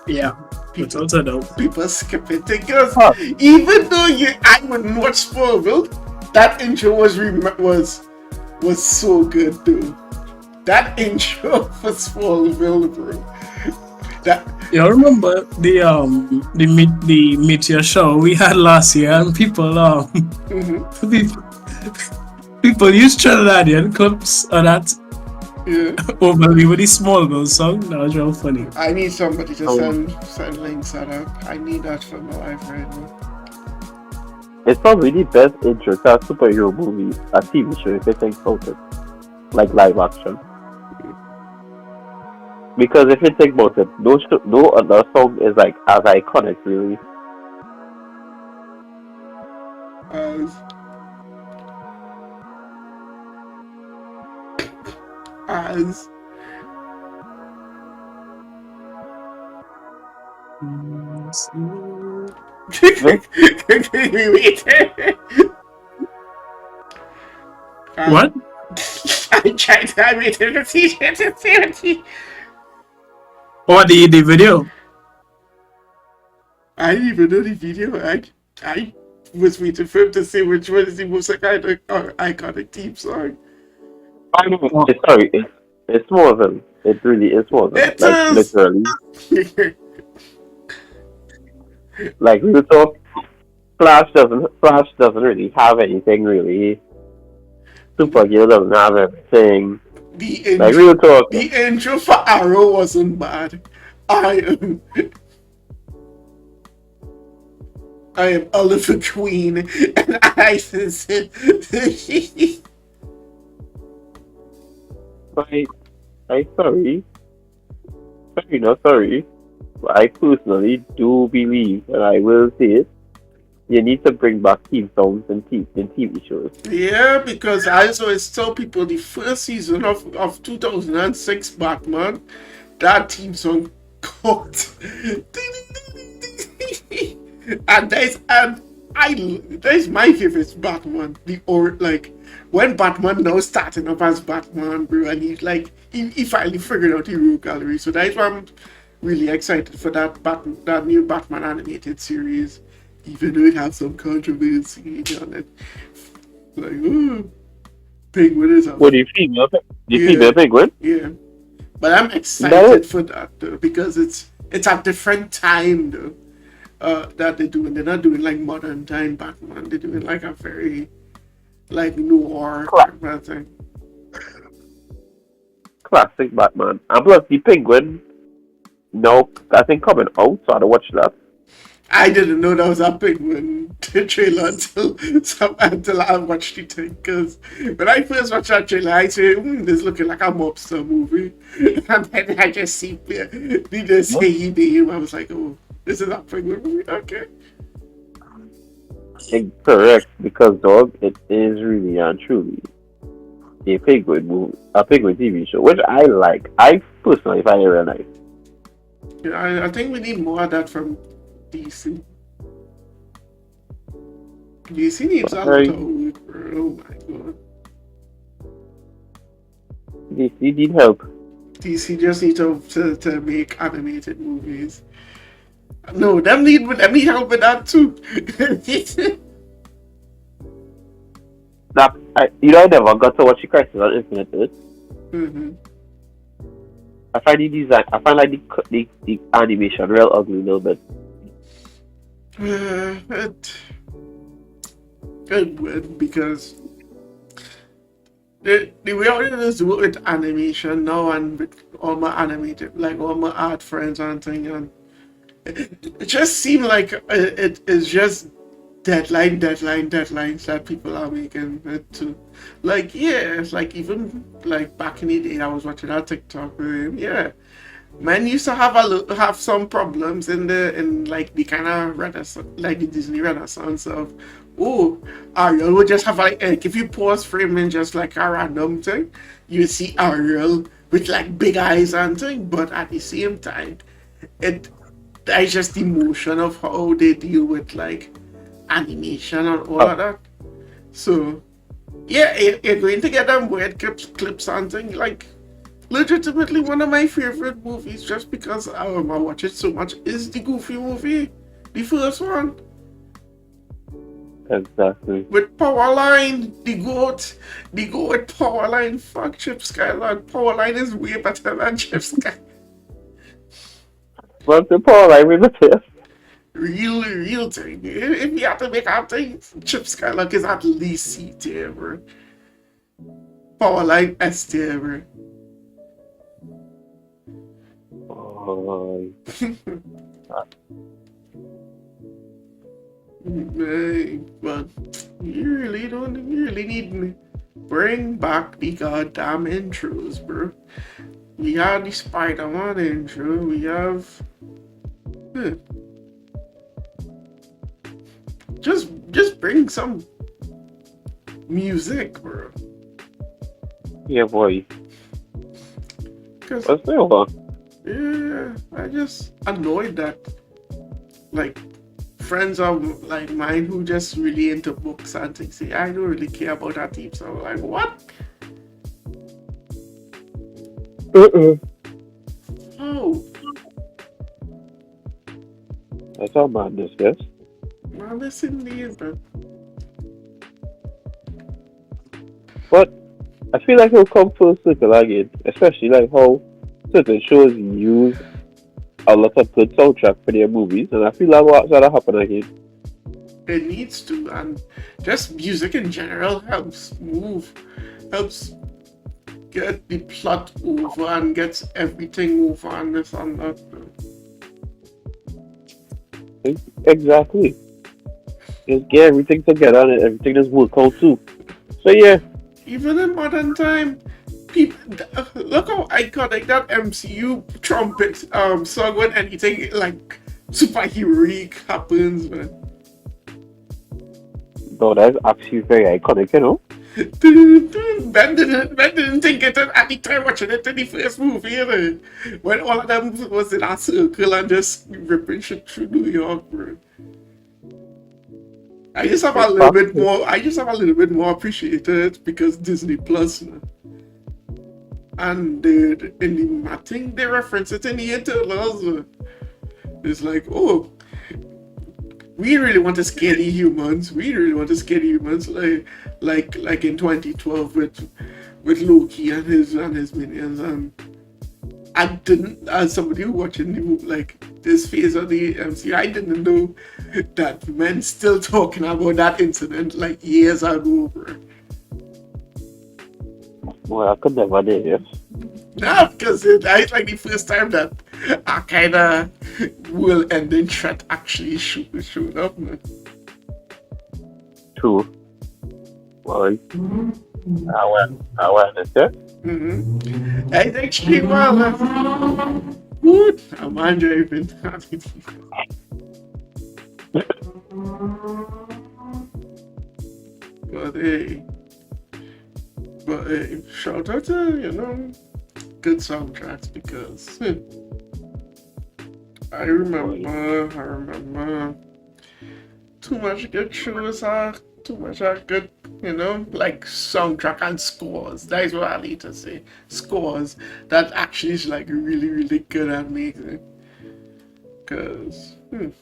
Yeah, people skip it because even though I wouldn't watch Smallville, that intro was so good, dude. That intro for Smallville, bro. You remember the meteor show we had last year, and people people use Trinidadian clips of that overly with the Smallville song. That was real funny. I need somebody to send links of that. I need that for my life right now. It's probably the best intro to a superhero movie, a TV show, if you think about it. Like live action. Because if you think about it, no other song is like as iconic, really. As what? I tried to wait in the t-shirt to see what the video? I didn't even know the video. I was waiting for him to say which one is the most iconic theme song. I know. Sorry, it's more of them. It really is more of them. It is. Literally. Like real talk, Flash doesn't really have anything really. Superhero doesn't have everything. Like real talk. The intro for Arrow wasn't bad. I am Oliver Queen, and I said, I'm sorry. Sorry. But I personally do believe, and I will say it, you need to bring back theme songs in TV shows. Yeah, because I always tell people the first season of 2006 Batman, that theme song cooked. And that's my favorite Batman. When Batman now starting up as Batman, bro, and he finally figured out the rogue gallery. So that's why I'm really excited for that new Batman animated series, even though it has some controversy on it. Like, ooh, Penguin is up. What do you feel? The Penguin? Yeah, but I'm excited for that though, because it's a different time though. that they're doing. They're not doing like modern time Batman. They're doing like a very like noir Cla- type of thing. Classic Batman. And plus the Penguin. No, I think coming out, so I don't watch that. I didn't know that was a Penguin trailer until I watched it. Because when I first watched that trailer, I said, "This looking like a mobster movie," and then I just see they just say he name. I was like, "Oh, this is a Penguin movie." Okay. Correct, because dog, it is really and truly a Penguin movie, a Penguin TV show, which I like. I personally find it real nice. Yeah, I think we need more of that from DC. DC needs a lot Very of work, bro. Oh my god. DC need help. DC just need to make animated movies. No, them need help with that too. That I never got to watch the Crisis on Infinite Earth. Mm-hmm. I find the design, I find like the animation real ugly a little bit. It would because the way I just do it with animation now and with all my animated like all my art friends and thing and it just seemed like it is just deadlines that people are making it to. Like yeah, it's like even like back in the day I was watching that TikTok with him, yeah. Man used to have some problems in like the kind of renaissance, like the Disney Renaissance of, oh, Ariel would just have like if you pause frame in just like a random thing, you see Ariel with like big eyes and thing, but at the same time, it that's just the motion of how they deal with like animation and all of that. So yeah, you're going to get them weird clips and thing like legitimately one of my favorite movies just because I watch it so much is the Goofy movie, the first one Exactly. with Powerline, the goat with Powerline. Fuck Chip Skylark. Powerline is way better than Chip Skylark. But the Paul, I mean, the Real thing. If you have to make out thing, Chip Skylark is at least C tier, bro. Powerline S tier, bro. But you really need me. Bring back the goddamn intros, bro. We have the Spider-Man intro. We have. Just bring some music, bro. Yeah, boy. Cause What's the one? yeah, I just annoyed that like friends of like mine who just really into books and things say I don't really care about that team. So I'm like, what? Oh, That's all madness, yes. man, listen to you, bro. But I feel like it'll come full circle again, especially like how certain shows use a lot of good soundtrack for their movies, and I feel like what's gonna happen again. It needs to, and just music in general helps get the plot over and gets everything over and this and that. Exactly. Just get everything together and everything just work out too. So yeah, Even in modern time, people look how iconic that MCU trumpet song when anything like superheroic happens, man. though that's actually very iconic, you know. Ben didn't think it at the time watching it in the first movie, you know, when all of them was in a circle and just ripping shit through New York, bro. I just have a little bit more. I just have a little bit more appreciated because Disney Plus, man. And in the matting they reference it in the intervals. It's like, oh, we really want to scare the humans. We really want to scare the humans, like in 2012 with Loki and his minions, and I didn't, as somebody who watching the movie, like this phase of the MCU, I didn't know that men still talking about that incident like years ago, bro. Well, I could never do it. Nah, because it's like the first time that a kind of world-ending threat actually showed up, man. True. Well, I went this year. Mm-hmm. It's extreme violence. Good. I'm driving. But hey, shout out to, good soundtracks because I remember too much good shows are too much are good, like soundtrack and scores. That is what I need to say. Scores that actually is like really, really good at making. Cause Well,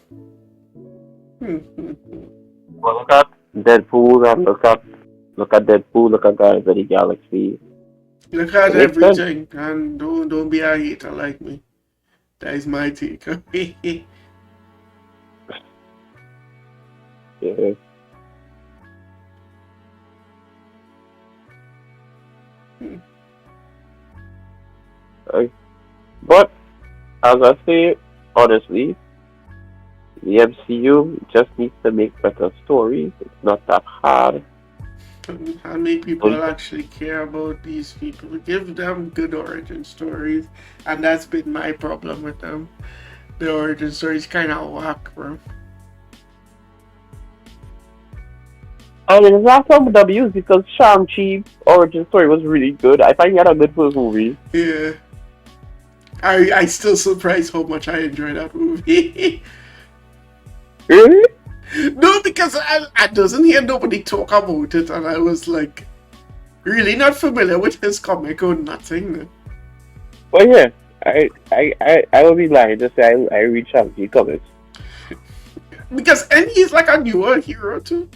look at Deadpool and look at Deadpool. Look at Guardians of the Galaxy. look at It makes sense. everything and don't be a hater like me. That is my take. Yeah. But as I say, honestly, the MCU just needs to make better stories. It's not that hard. How many people actually care about these people? Give them good origin stories, and that's been my problem with them. The origin stories kind of whack, bro. I mean, it's not some W's because Shang-Chi's origin story was really good. I find he had a good first movie. Yeah, I still surprised how much I enjoyed that movie. Really? No, because I doesn't hear nobody talk about it, and I was like, really not familiar with his comic or nothing. Well, yeah. I would be lying to say I read Shang-Chi comics. And he's like a newer hero too.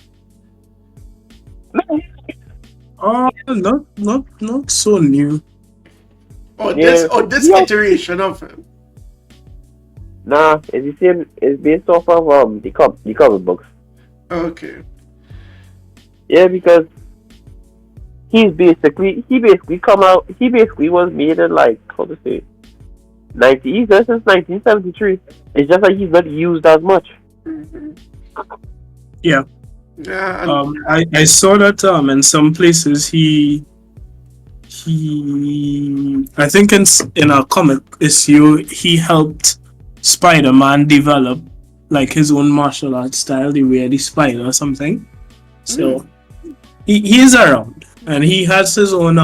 Not so new. Or Yeah, this yeah. iteration of him. Nah, it's the same. It's based off of the comic books. Okay. Yeah, because he basically come out. He basically was made in like how to say 90s since 1973. It's just like he's not used as much. Mm-hmm. Yeah. Yeah, and I saw that in some places he I think in a comic issue he helped Spider-Man develop like his own martial arts style, the way the spider or something. So he is around and he has his own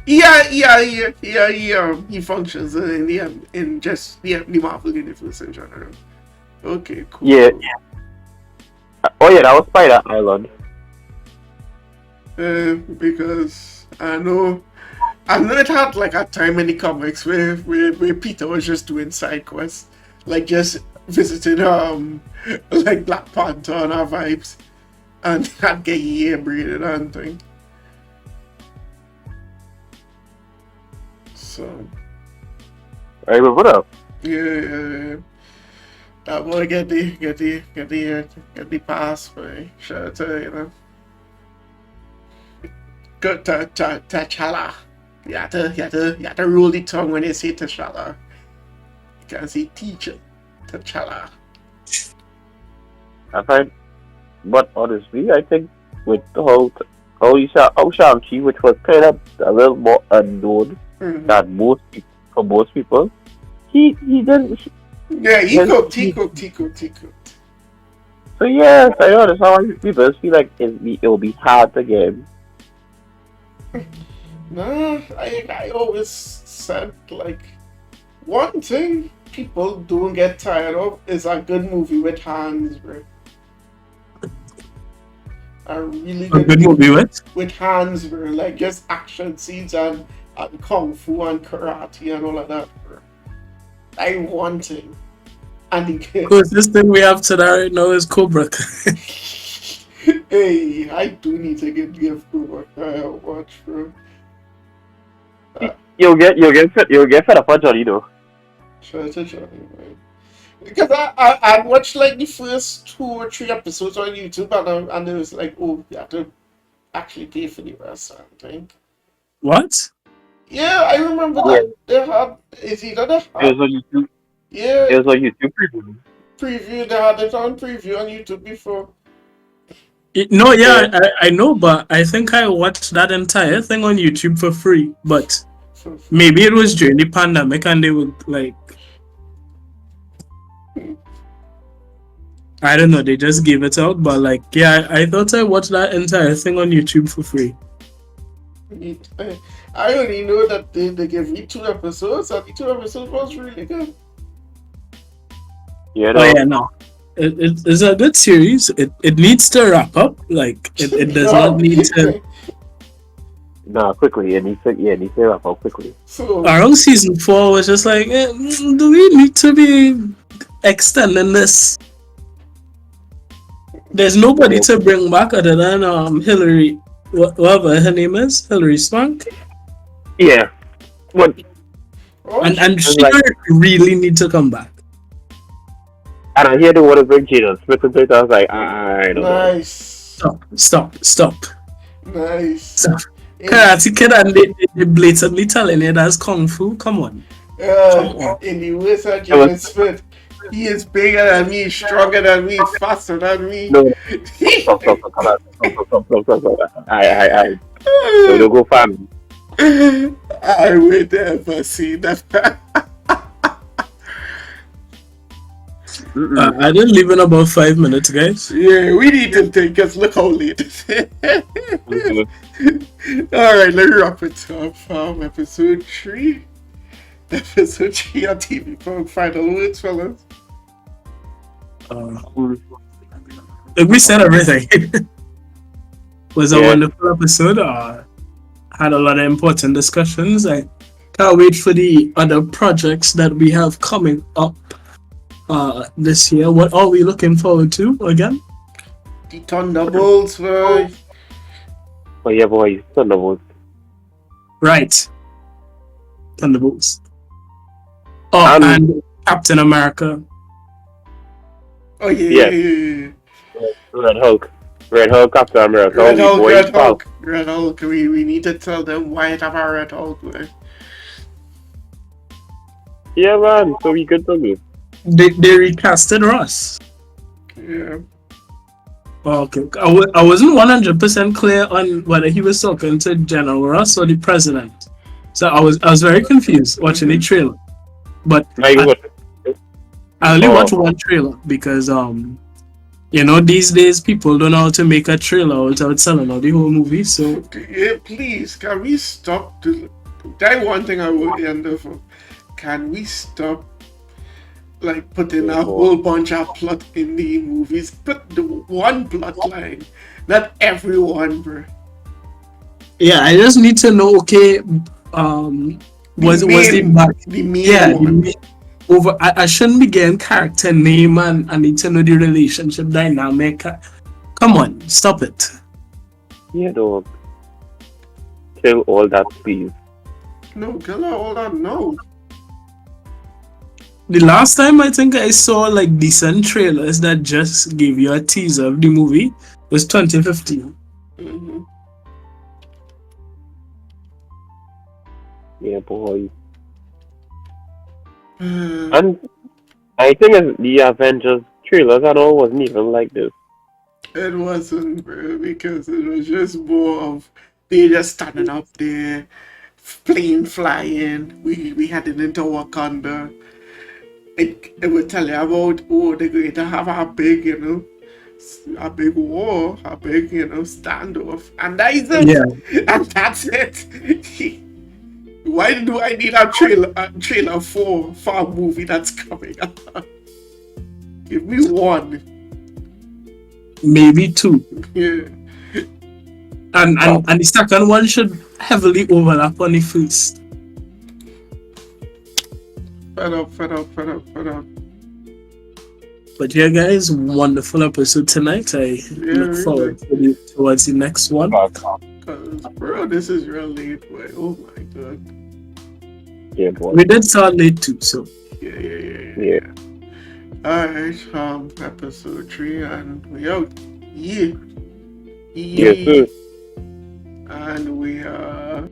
yeah, he functions in just the Marvel universe in general. Okay, cool. Yeah. Oh yeah, that was Spider Island. Because I know it had like a time in the comics where Peter was just doing side quests, like just visiting like Black Panther and our vibes, and had get ear breathing and thing. So I remember that. yeah. That boy get the pass, boy. Shout out to Good T'Challa. You have to roll the tongue when you say T'Challa. You can't say teacher. T'Challa. I find, but honestly, I think with how Shang-Chi, which was kind of a little more unknown than for most people, he didn't. Yeah, he cooked. So yes, I know that's how people feel like it'll be hard to get him. Nah, I always said like one thing people don't get tired of is a good movie with hands, bro. A really good movie with hands, bro. Like just action scenes and kung fu and karate and all of that, bro. I want it. And Of course, this thing we have today right now is Cobra. Hey, I do need to give Cobra Kai a watch, bro. you'll get fed up on Johnny though. Sure. Because I watched like the first 2 or 3 episodes on YouTube, and it was like, oh, you have to actually pay for the rest, I think. What? Yeah, I remember Yeah, that they had, it's either they it had, was on YouTube. yeah, It was on YouTube preview. preview, they had it on preview on YouTube before. No, Yeah, yeah, I know, but I think I watched that entire thing on YouTube for free. But For free. maybe it was during the pandemic and they would like, I don't know, they just gave it out. But like, yeah, I thought I watched that entire thing on YouTube for free. I only know that they gave me 2 episodes, and the 2 episodes was really good. you Oh know. yeah, no, it's a good series. It needs to wrap up. Like it does not No. need to. Nah, quickly. It needs to wrap up quickly. So, Around season 4 was just like, do we need to be extending this? There's nobody to bring back other than Hillary, whatever her name is, Hillary Swank, Yeah, but and she like, really need to come back. and I hear they want to bring Jaden Smith into it. I was like, I don't know. nice. Stop. Nice. Karate Kid and they blatantly telling it as Kung Fu. Come on. In the words of Jaden Smith, he is bigger than me, stronger than me, faster than me. No, stop. I don't go farming. I would never see that. I didn't leave in about 5 minutes, guys. Yeah, we need to take us. Look how late it is. Alright, let me wrap it up. Episode 3. Episode 3 on TV Piong. Final words, fellas. Like we said everything. Was a Yeah. wonderful episode. Had a lot of important discussions. I can't wait for the other projects that we have coming up this year. What are we looking forward to again? The Thunderbolts, boy. Oh yeah, boy, Thunderbolts. Right. Thunderbolts. Oh, and Captain America. Oh, yeah. Red Hulk, Captain America. Red Hulk. We need to tell them why it have a Red Hulk, boy. Yeah, man. So we good to me. They recasted Ross. Yeah. Okay. I wasn't 100% clear on whether he was talking to General Ross or the president. So I was very confused watching the trailer. But I only watched one trailer because these days people don't know how to make a trailer without selling out the whole movie. So yeah, please, can we stop? That one thing I would end for. Can we stop? Like putting a whole bunch of plot in the movies. Put the one plot line, not everyone, bro. yeah, I just need to know. Okay, was the main over? I shouldn't be getting character name and I need to know the relationship dynamic. Come on, stop it. Yeah, dog. Kill all that, please. No, kill all that. No. The last time I think I saw like decent trailers that just gave you a teaser of the movie was 2015. Mm-hmm. Yeah, boy. And I think the Avengers trailers and all wasn't even like this. It wasn't, bro, because it was just more of they just standing up there, plane flying. We heading into Wakanda. It would tell you about they're going to have a big, a big war, a big, standoff, and that is it. Yeah. And that's it. Why do I need a trailer for a movie that's coming up? Give me one. Maybe 2. Yeah. And the second one should heavily overlap on the first. Fed up. But yeah, guys, wonderful episode tonight. I look forward towards the next one. Bro, this is real late, boy. Oh my god. Game Boy. We did start late too, so Yeah. Yeah. Alright, episode 3, and we out. Yeah. Yes, Yeah. sir. And we are